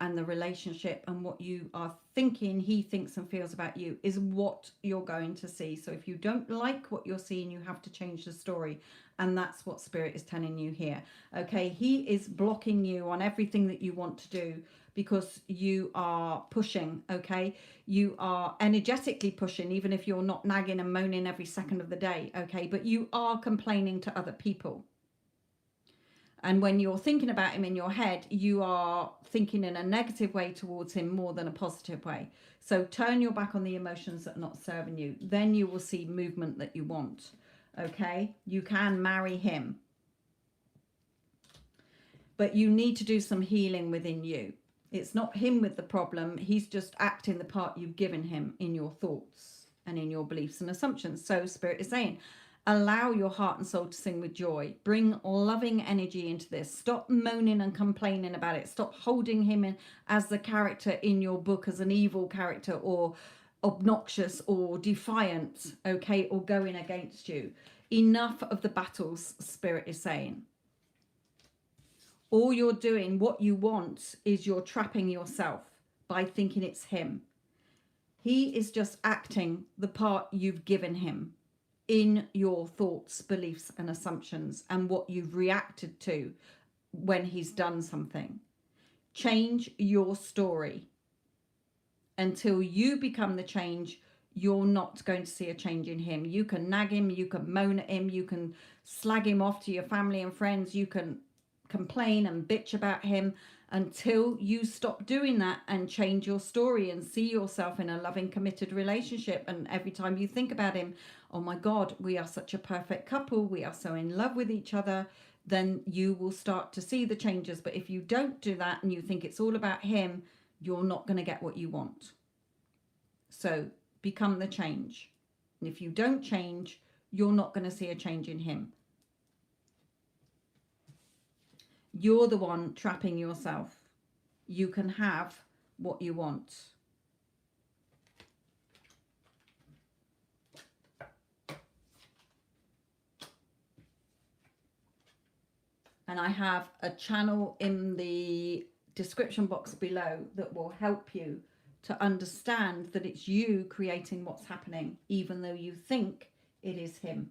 and the relationship, and what you are thinking he thinks and feels about you is what you're going to see. So if you don't like what you're seeing, you have to change the story. And that's what Spirit is telling you here, okay? He is blocking you on everything that you want to do because you are pushing, okay? You are energetically pushing, even if you're not nagging and moaning every second of the day, okay? But you are complaining to other people. And when you're thinking about him in your head, you are thinking in a negative way towards him more than a positive way. So turn your back on the emotions that are not serving you. Then you will see movement that you want, okay? You can marry him. But you need to do some healing within you. It's not him with the problem. He's just acting the part you've given him in your thoughts and in your beliefs and assumptions. So Spirit is saying, allow your heart and soul to sing with joy. Bring loving energy into this. Stop moaning and complaining about it. Stop holding him in as the character in your book as an evil character or obnoxious or defiant, okay, or going against you. Enough of the battles, Spirit is saying. All you're doing, what you want, is you're trapping yourself by thinking it's him. He is just acting the part you've given him in your thoughts, beliefs, and assumptions, and what you've reacted to when he's done something. Change your story. Until you become the change, you're not going to see a change in him. You can nag him, you can moan at him, you can slag him off to your family and friends, you can complain and bitch about him until you stop doing that and change your story and see yourself in a loving, committed relationship. And every time you think about him, oh my God, we are such a perfect couple, we are so in love with each other, then you will start to see the changes. But if you don't do that and you think it's all about him, you're not going to get what you want. So become the change. And if you don't change, you're not going to see a change in him. You're the one trapping yourself. You can have what you want. And I have a channel in the description box below that will help you to understand that it's you creating what's happening, even though you think it is him.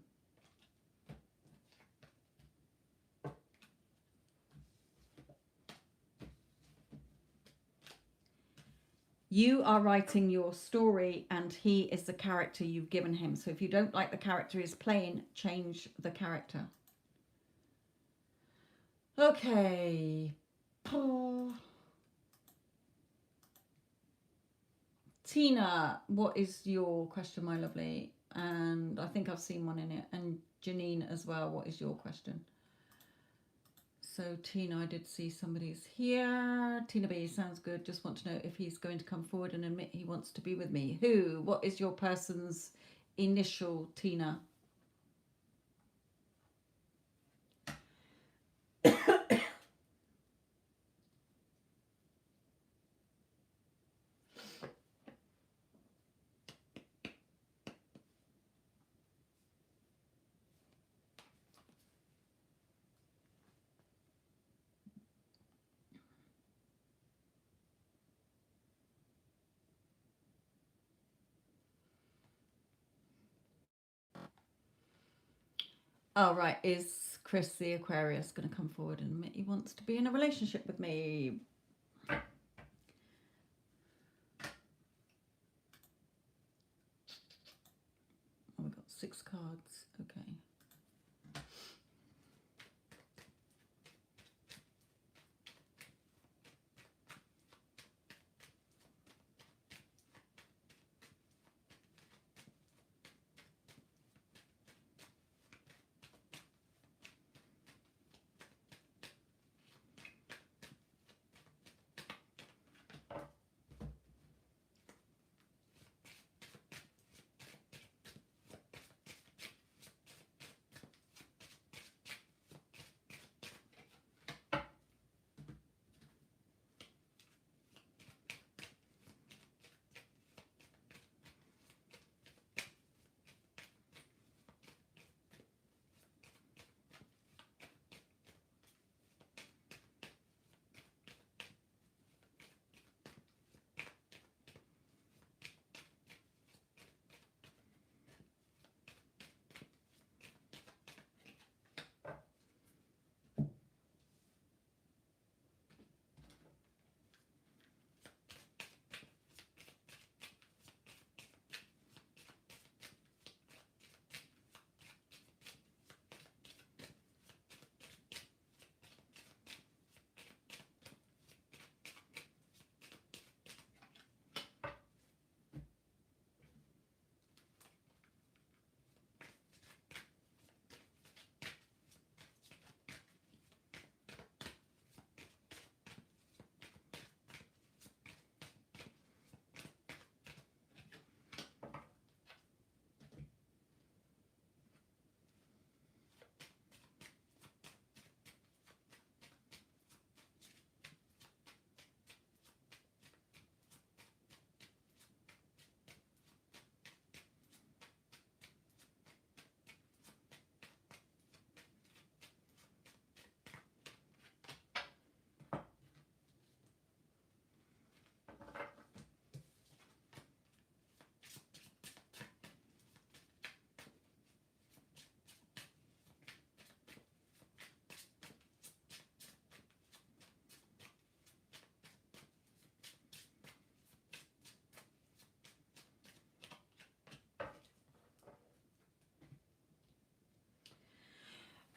You are writing your story and he is the character you've given him. So if you don't like the character he's playing, change the character. Okay. Oh. Tina, what is your question, my lovely? And I think I've seen one in it. And Janine as well, what is your question? So Tina, I did see somebody's here. Tina B, sounds good. Just want to know if he's going to come forward and admit he wants to be with me. Who? What is your person's initial, Tina? Oh, right. Is Chris the Aquarius going to come forward and admit he wants to be in a relationship with me? Oh, we've got 6 cards. Okay.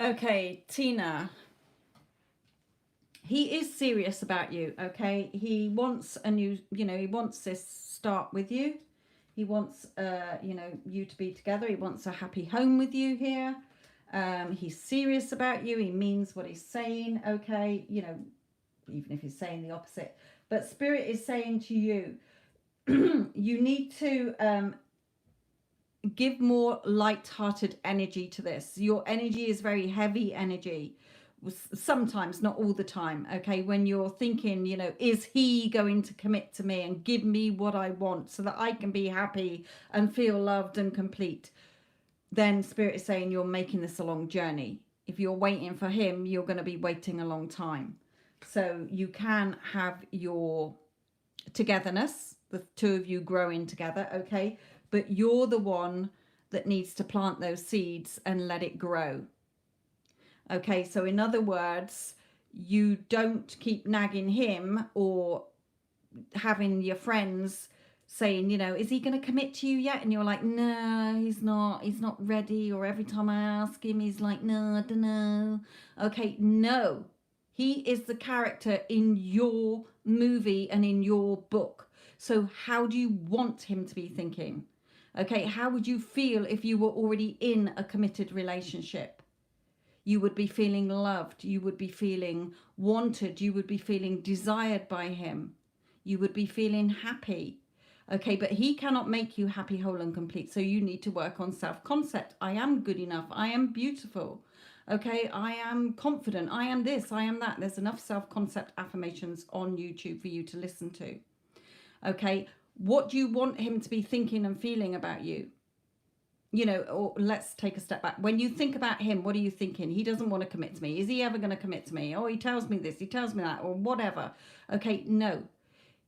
Okay, Tina. He is serious about you, okay? He wants a new, he wants this start with you. He wants, you to be together. He wants a happy home with you here. He's serious about you. He means what he's saying, okay? Even if he's saying the opposite. But Spirit is saying to you, you need to give more light-hearted energy to this. Your energy is very heavy energy. Sometimes, not all the time, okay? When you're thinking, is he going to commit to me and give me what I want so that I can be happy and feel loved and complete? Then Spirit is saying you're making this a long journey. If you're waiting for him, you're going to be waiting a long time. So you can have your togetherness, the two of you growing together, okay? But you're the one that needs to plant those seeds and let it grow. Okay, so in other words, you don't keep nagging him or having your friends saying, is he going to commit to you yet? And you're like, no, he's not ready. Or every time I ask him, he's like, no, I don't know. Okay, no, he is the character in your movie and in your book. So how do you want him to be thinking? Okay, how would you feel if you were already in a committed relationship? You would be feeling loved. You would be feeling wanted. You would be feeling desired by him. You would be feeling happy. Okay, but he cannot make you happy, whole and complete. So you need to work on self-concept. I am good enough. I am beautiful. Okay, I am confident. I am this, I am that. There's enough self-concept affirmations on YouTube for you to listen to. Okay, what do you want him to be thinking and feeling about you? Or let's take a step back. When you think about him, what are you thinking? He doesn't want to commit to me. Is he ever going to commit to me? Oh, he tells me this, he tells me that, or whatever. Okay, no.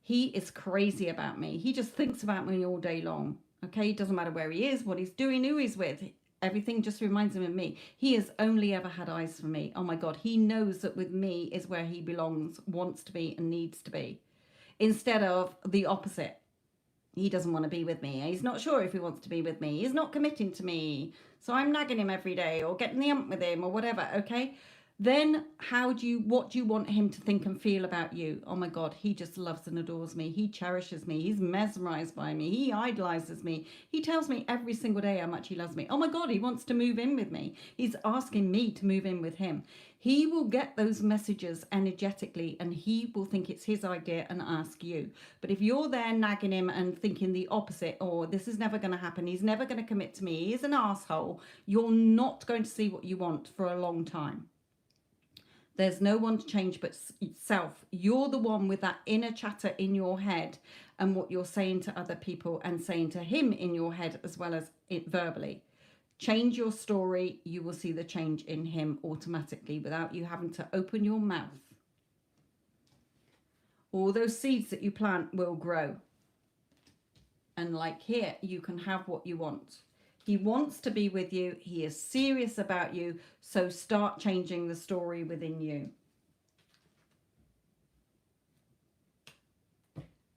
He is crazy about me. He just thinks about me all day long. Okay, it doesn't matter where he is, what he's doing, who he's with. Everything just reminds him of me. He has only ever had eyes for me. Oh my God, he knows that with me is where he belongs, wants to be, and needs to be. Instead of the opposite. He doesn't want to be with me. He's not sure if he wants to be with me. He's not committing to me. So I'm nagging him every day or getting the ump with him or whatever, okay? Then what do you want him to think and feel about you? Oh my God, he just loves and adores me. He cherishes me. He's mesmerized by me. He idolizes me. He tells me every single day how much he loves me. Oh my God, he wants to move in with me. He's asking me to move in with him. He will get those messages energetically and he will think it's his idea and ask you. But if you're there nagging him and thinking the opposite, or this is never going to happen, he's never going to commit to me, he's an asshole, you're not going to see what you want for a long time. There's no one to change but self. You're the one with that inner chatter in your head and what you're saying to other people and saying to him in your head as well as it verbally. Change your story. You will see the change in him automatically without you having to open your mouth. All those seeds that you plant will grow. And like here, you can have what you want. He wants to be with you. He is serious about you. So start changing the story within you.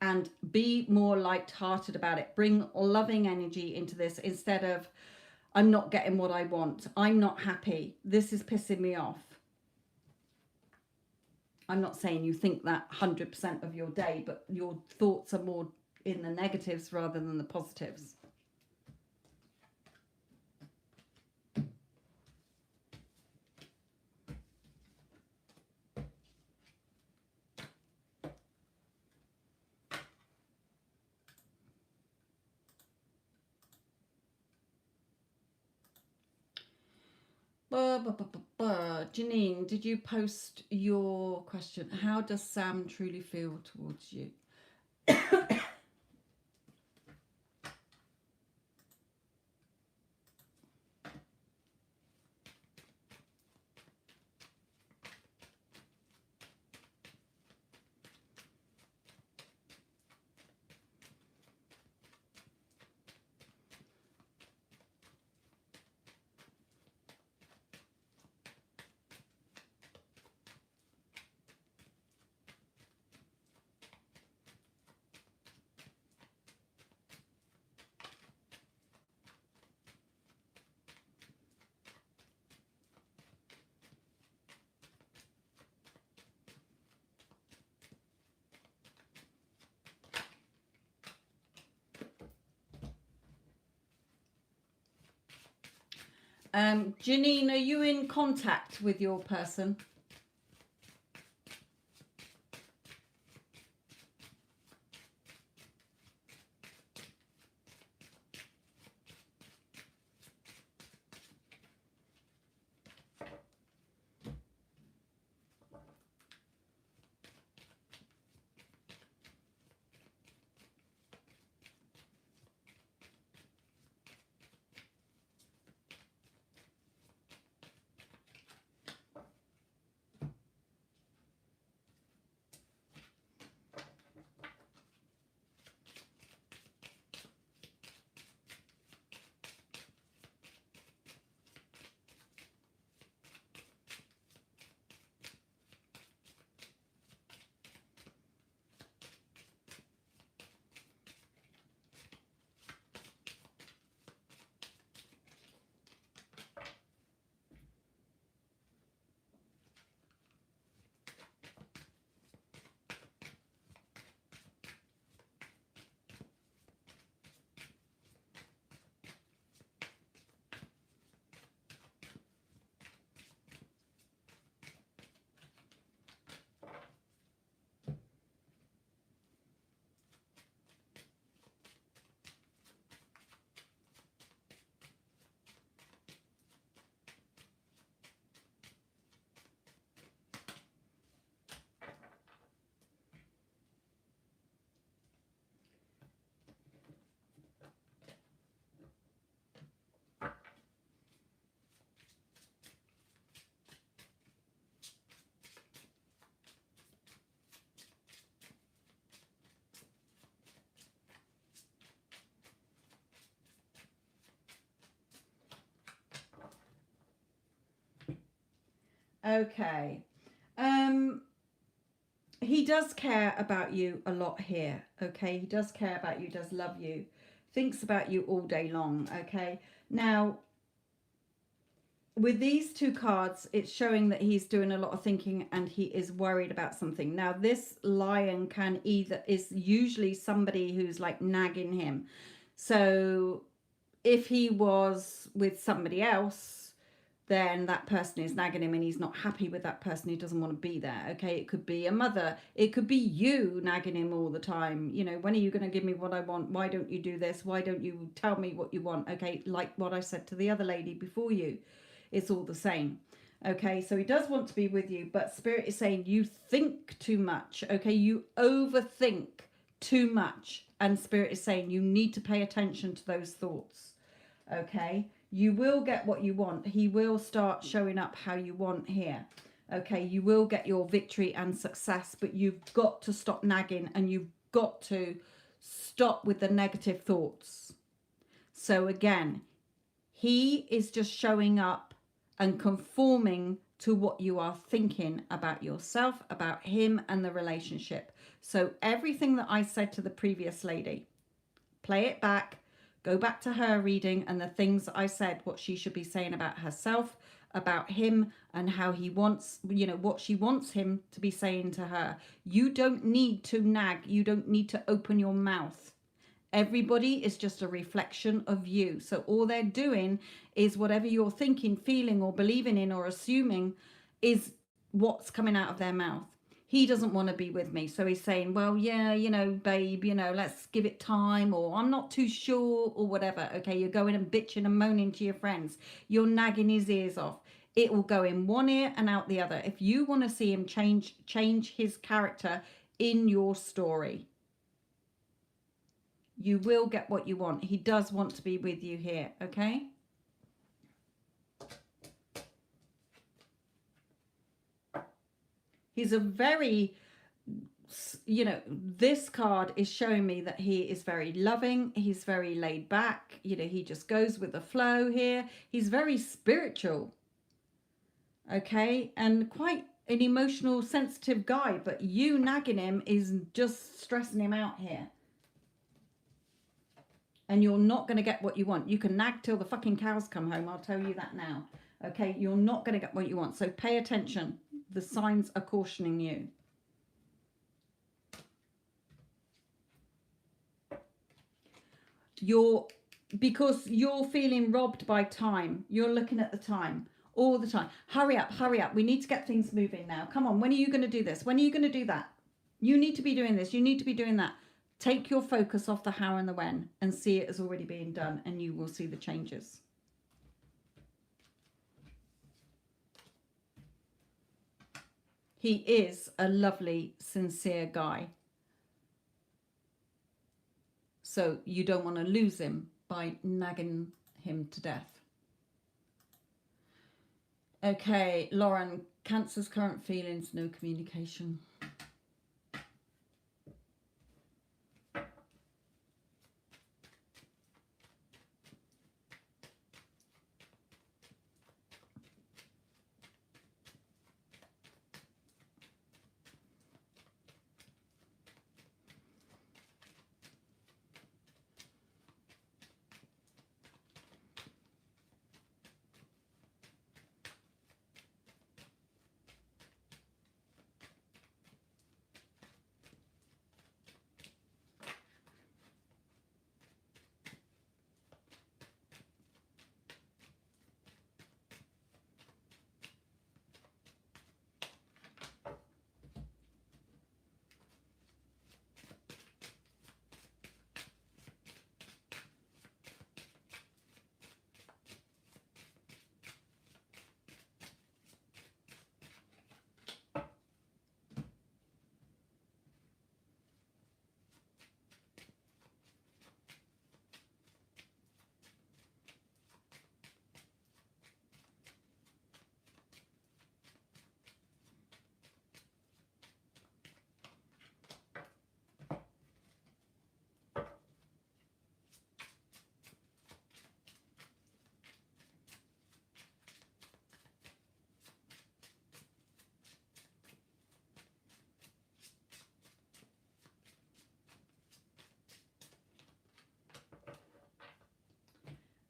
And be more light-hearted about it. Bring loving energy into this instead of, I'm not getting what I want. I'm not happy. This is pissing me off. I'm not saying you think that 100% of your day, but your thoughts are more in the negatives rather than the positives. Janine, did you post your question? How does Sam truly feel towards you? Janine, are you in contact with your person? Okay. Um, he does care about you a lot here. Okay. He does care about you, does love you, thinks about you all day long. Okay. Now, with these two cards, it's showing that he's doing a lot of thinking and he is worried about something. Now, this lion can either is usually somebody who's like nagging him. So if he was with somebody else, then that person is nagging him and he's not happy with that person. He doesn't want to be there. Okay. It could be a mother. It could be you nagging him all the time. You know, when are you going to give me what I want? Why don't you do this? Why don't you tell me what you want? Okay. Like what I said to the other lady before you. It's all the same. Okay, so he does want to be with you, but Spirit is saying you think too much. Okay, you overthink too much. And Spirit is saying you need to pay attention to those thoughts. Okay, you will get what you want. He will start showing up how you want here. Okay, you will get your victory and success, but you've got to stop nagging and you've got to stop with the negative thoughts. So again, he is just showing up and conforming to what you are thinking about yourself, about him and the relationship. So everything that I said to the previous lady, play it back, go back to her reading and the things I said, what she should be saying about herself, about him and how he wants, you know, what she wants him to be saying to her. You don't need to nag. You don't need to open your mouth. Everybody is just a reflection of you. So all they're doing is whatever you're thinking, feeling, or believing in, or assuming is what's coming out of their mouth. He doesn't want to be with me. So he's saying, well, yeah, you know, babe, you know, let's give it time, or I'm not too sure, or whatever. Okay, you're going and bitching and moaning to your friends. You're nagging his ears off. It will go in one ear and out the other. If you want to see him change his character in your story, you will get what you want. He does want to be with you here, okay? He's a very, you know, this card is showing me that he is very loving. He's very laid back. You know, he just goes with the flow here. He's very spiritual, okay? And quite an emotional, sensitive guy, but you nagging him is just stressing him out here. And you're not going to get what you want. You can nag till the fucking cows come home. I'll tell you that now. Okay, you're not going to get what you want. So pay attention. The signs are cautioning you. You're because you're feeling robbed by time. You're looking at the time all the time. Hurry up, hurry up. We need to get things moving now. Come on, when are you going to do this? When are you going to do that? You need to be doing this. You need to be doing that. Take your focus off the how and the when and see it as already being done, and you will see the changes. He is a lovely, sincere guy. So you don't want to lose him by nagging him to death. Okay, Lauren, Cancer's current feelings, no communication.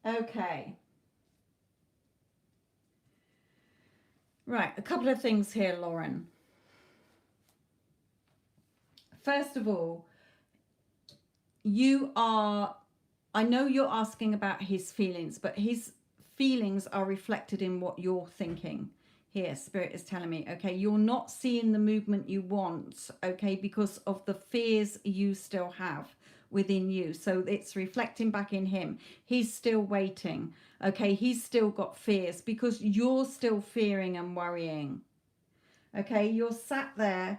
Okay. Right, a couple of things here, Lauren. First of all, I know you're asking about his feelings, but his feelings are reflected in what you're thinking. Here, Spirit is telling me, okay, you're not seeing the movement you want, okay, because of the fears you still have within you. So it's reflecting back in him. He's still waiting, okay, he's still got fears because you're still fearing and worrying, okay. You're sat there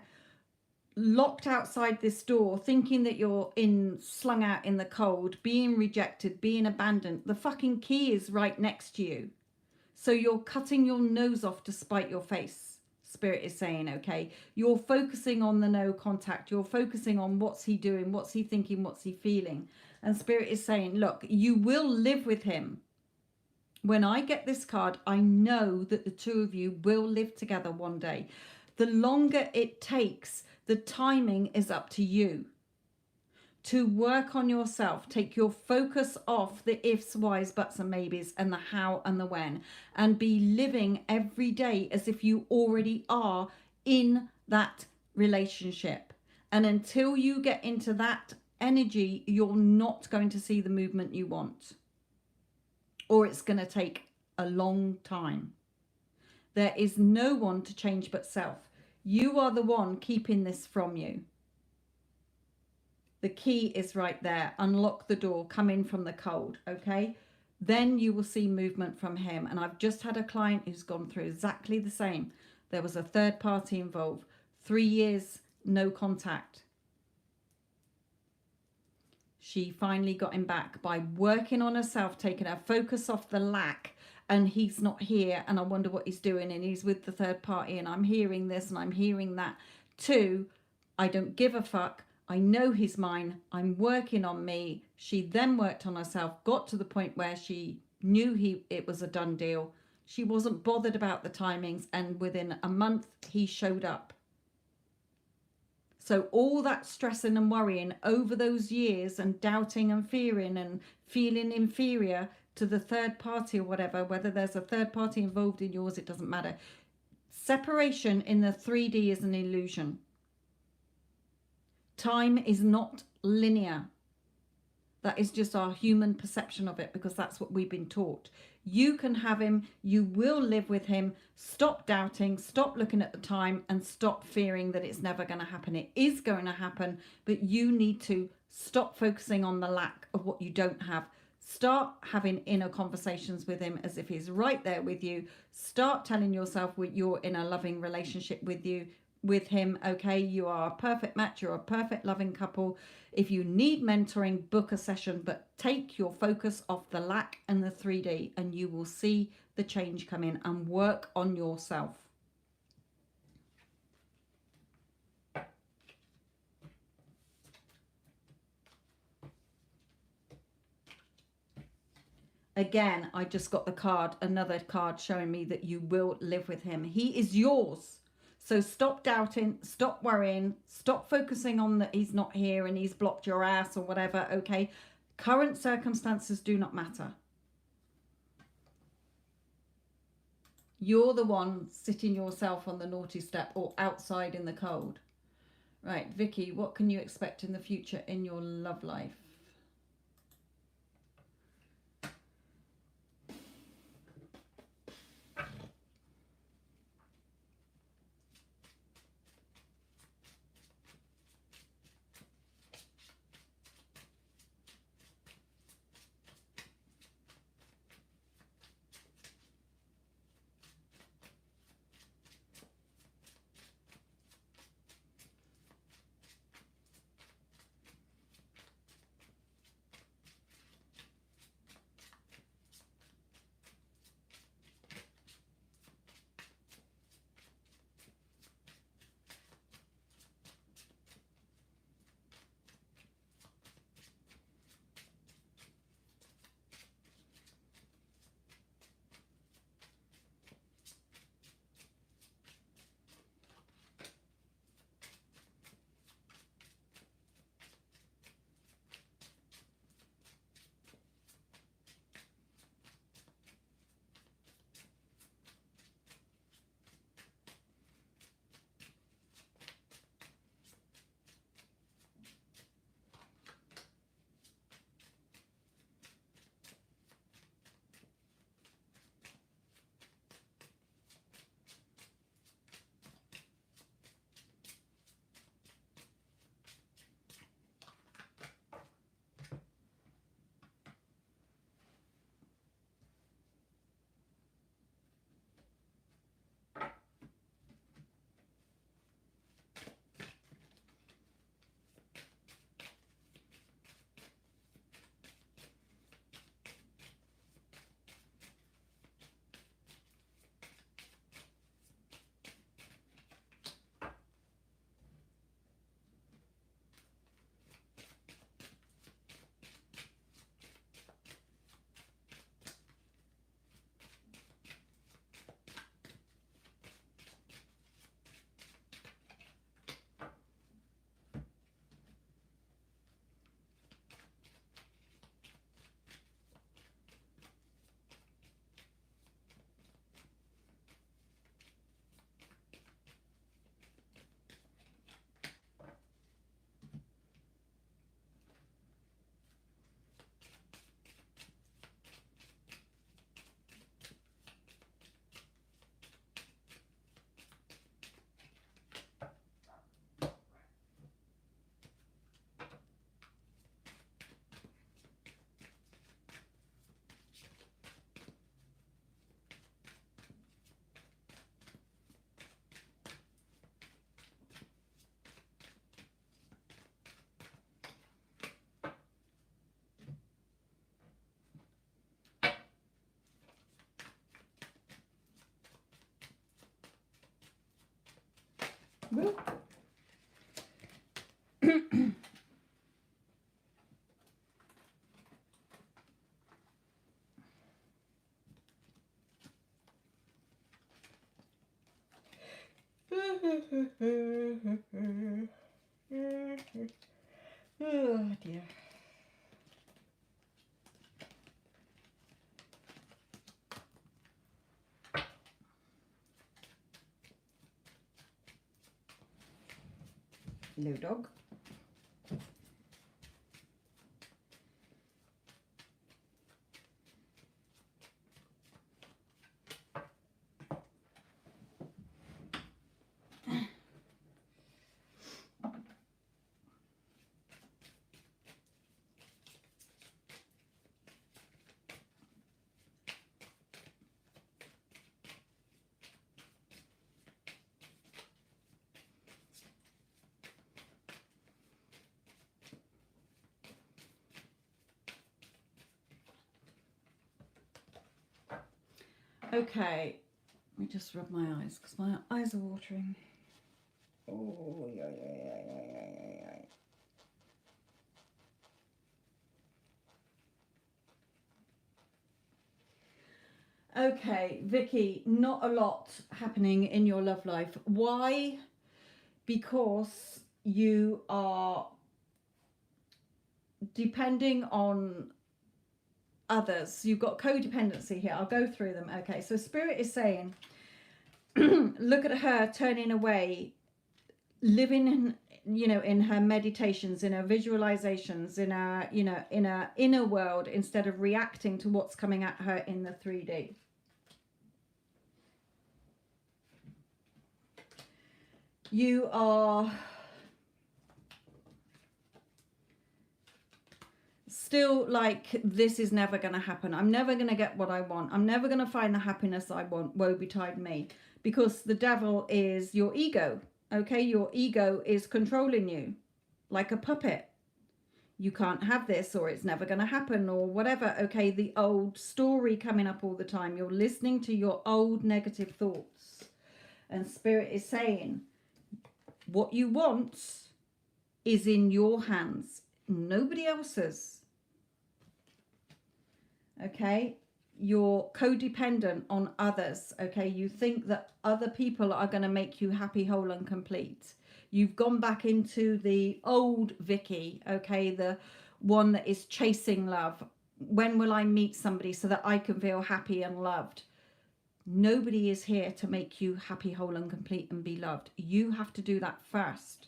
locked outside this door thinking that you're slung out in the cold, being rejected, being abandoned. The fucking key is right next to you. So you're cutting your nose off to spite your face, Spirit is saying, okay? You're focusing on the no contact. You're focusing on what's he doing, what's he thinking, what's he feeling. And Spirit is saying, look, you will live with him. When I get this card, I know that the two of you will live together one day. The longer it takes, the timing is up to you to work on yourself. Take your focus off the ifs, whys, buts and maybes and the how and the when, and be living every day as if you already are in that relationship. And until you get into that energy, you're not going to see the movement you want, or it's going to take a long time. There is no one to change but self. You are the one keeping this from you. The key is right there. Unlock the door, come in from the cold, okay? Then you will see movement from him. And I've just had a client who's gone through exactly the same. There was a third party involved. 3 years, no contact. She finally got him back by working on herself, taking her focus off the lack. And he's not here, and I wonder what he's doing, and he's with the third party, and I'm hearing this and I'm hearing that. 2, I don't give a fuck. I know he's mine. I'm working on me. She then worked on herself, got to the point where she knew it was a done deal. She wasn't bothered about the timings, and within a month he showed up. So all that stressing and worrying over those years and doubting and fearing and feeling inferior to the third party or whatever, whether there's a third party involved in yours, it doesn't matter. Separation in the 3D is an illusion. Time is not linear. That is just our human perception of it, because that's what we've been taught. You can have him, you will live with him. Stop doubting, stop looking at the time, and stop fearing that it's never going to happen. It is going to happen, but you need to stop focusing on the lack of what you don't have. Start having inner conversations with him as if he's right there with you. Start telling yourself you're in a loving relationship with him. Okay, you are a perfect match, you're a perfect loving couple. If you need mentoring, book a session, but take your focus off the lack and the 3D, and you will see the change come in, and work on yourself. Again, I just got the card, another card showing me that you will live with him. He is yours. So stop doubting, stop worrying, stop focusing on that he's not here and he's blocked your ass or whatever, okay? Current circumstances do not matter. You're the one sitting yourself on the naughty step or outside in the cold. Right, Vicky, what can you expect in the future in your love life? Woo. Oh dear. Hello, dog. Okay, let me just rub my eyes because my eyes are watering. Oh, yeah, yeah, yeah, yeah, yeah, yeah. Okay, Vicky, not a lot happening in your love life. Why? Because you are depending on others. You've got codependency here. I'll go through them. Okay, so Spirit is saying, look at her turning away, living in, in her meditations, in her visualizations, in her, in her inner world, instead of reacting to what's coming at her in the 3D. You are still like, this is never going to happen. I'm never going to get what I want. I'm never going to find the happiness I want. Woe betide me. Because the devil is your ego. Okay, your ego is controlling you like a puppet. You can't have this, or it's never going to happen, or whatever. Okay, the old story coming up all the time. You're listening to your old negative thoughts. And Spirit is saying, what you want is in your hands, nobody else's. Okay, you're codependent on others. Okay, you think that other people are going to make you happy, whole and complete. You've gone back into the old Vicky, okay, the one that is chasing love. When will I meet somebody so that I can feel happy and loved? Nobody is here to make you happy, whole and complete and be loved. You have to do that first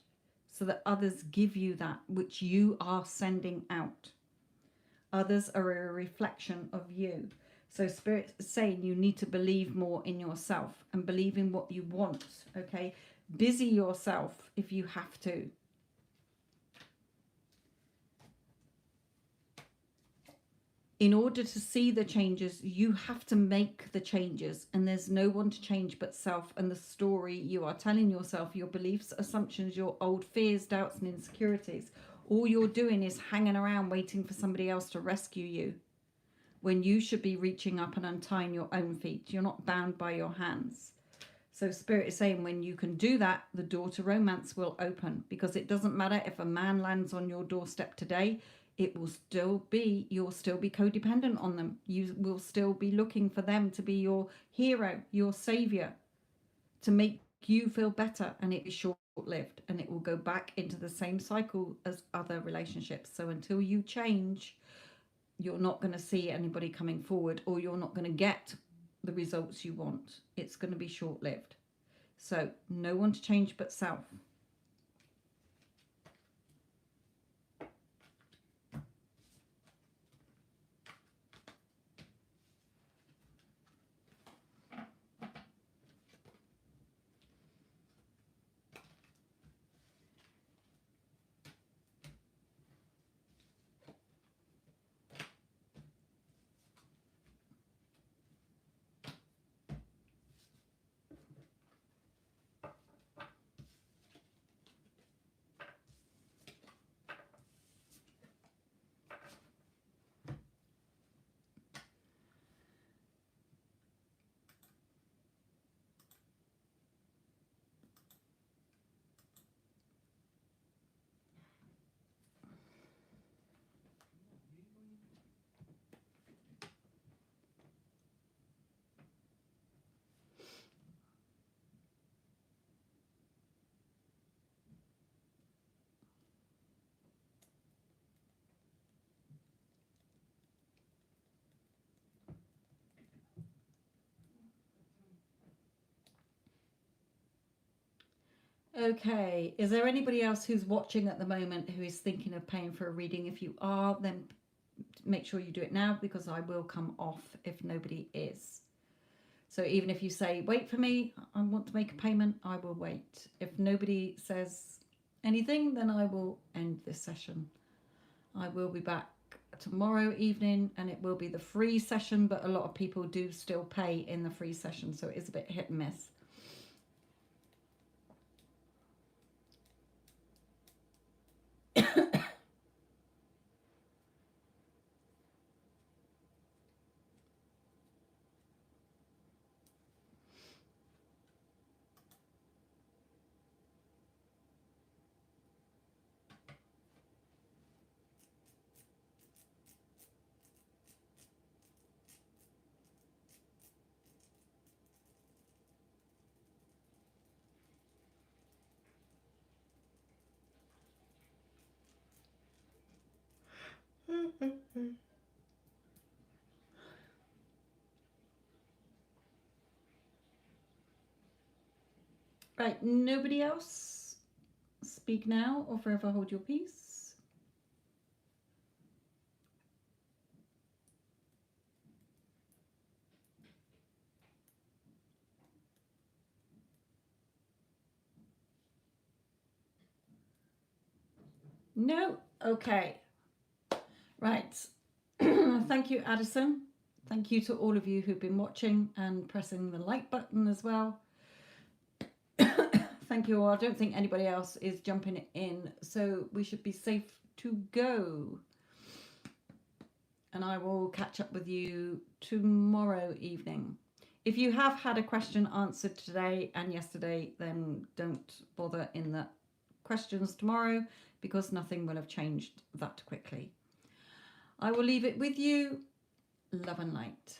so that others give you that which you are sending out. Others are a reflection of you. So Spirit is saying you need to believe more in yourself and believe in what you want. Okay, busy yourself if you have to. In order to see the changes, you have to make the changes, and there's no one to change but self and the story you are telling yourself, your beliefs, assumptions, your old fears, doubts and insecurities. All you're doing is hanging around waiting for somebody else to rescue you, when you should be reaching up and untying your own feet. You're not bound by your hands. So Spirit is saying when you can do that, the door to romance will open, because it doesn't matter if a man lands on your doorstep today, it will still be, you'll still be codependent on them. You will still be looking for them to be your hero, your savior, to make you feel better, and it is short-lived, and it will go back into the same cycle as other relationships. So until you change, you're not going to see anybody coming forward, or you're not going to get the results you want. It's going to be short-lived. So no one to change but self. Okay, is there anybody else who's watching at the moment who is thinking of paying for a reading? If you are, then make sure you do it now, because I will come off if nobody is. So even if you say, wait for me, I want to make a payment, I will wait. If nobody says anything, then I will end this session. I will be back tomorrow evening, and it will be the free session, but a lot of people do still pay in the free session, so it is a bit hit and miss. Right, nobody else? Speak now or forever hold your peace. No? Okay. Right. Thank you, Addison. Thank you to all of you who've been watching and pressing the like button as well. Thank you all. I don't think anybody else is jumping in, so we should be safe to go. And I will catch up with you tomorrow evening. If you have had a question answered today and yesterday, then don't bother in the questions tomorrow because nothing will have changed that quickly. I will leave it with you. Love and light.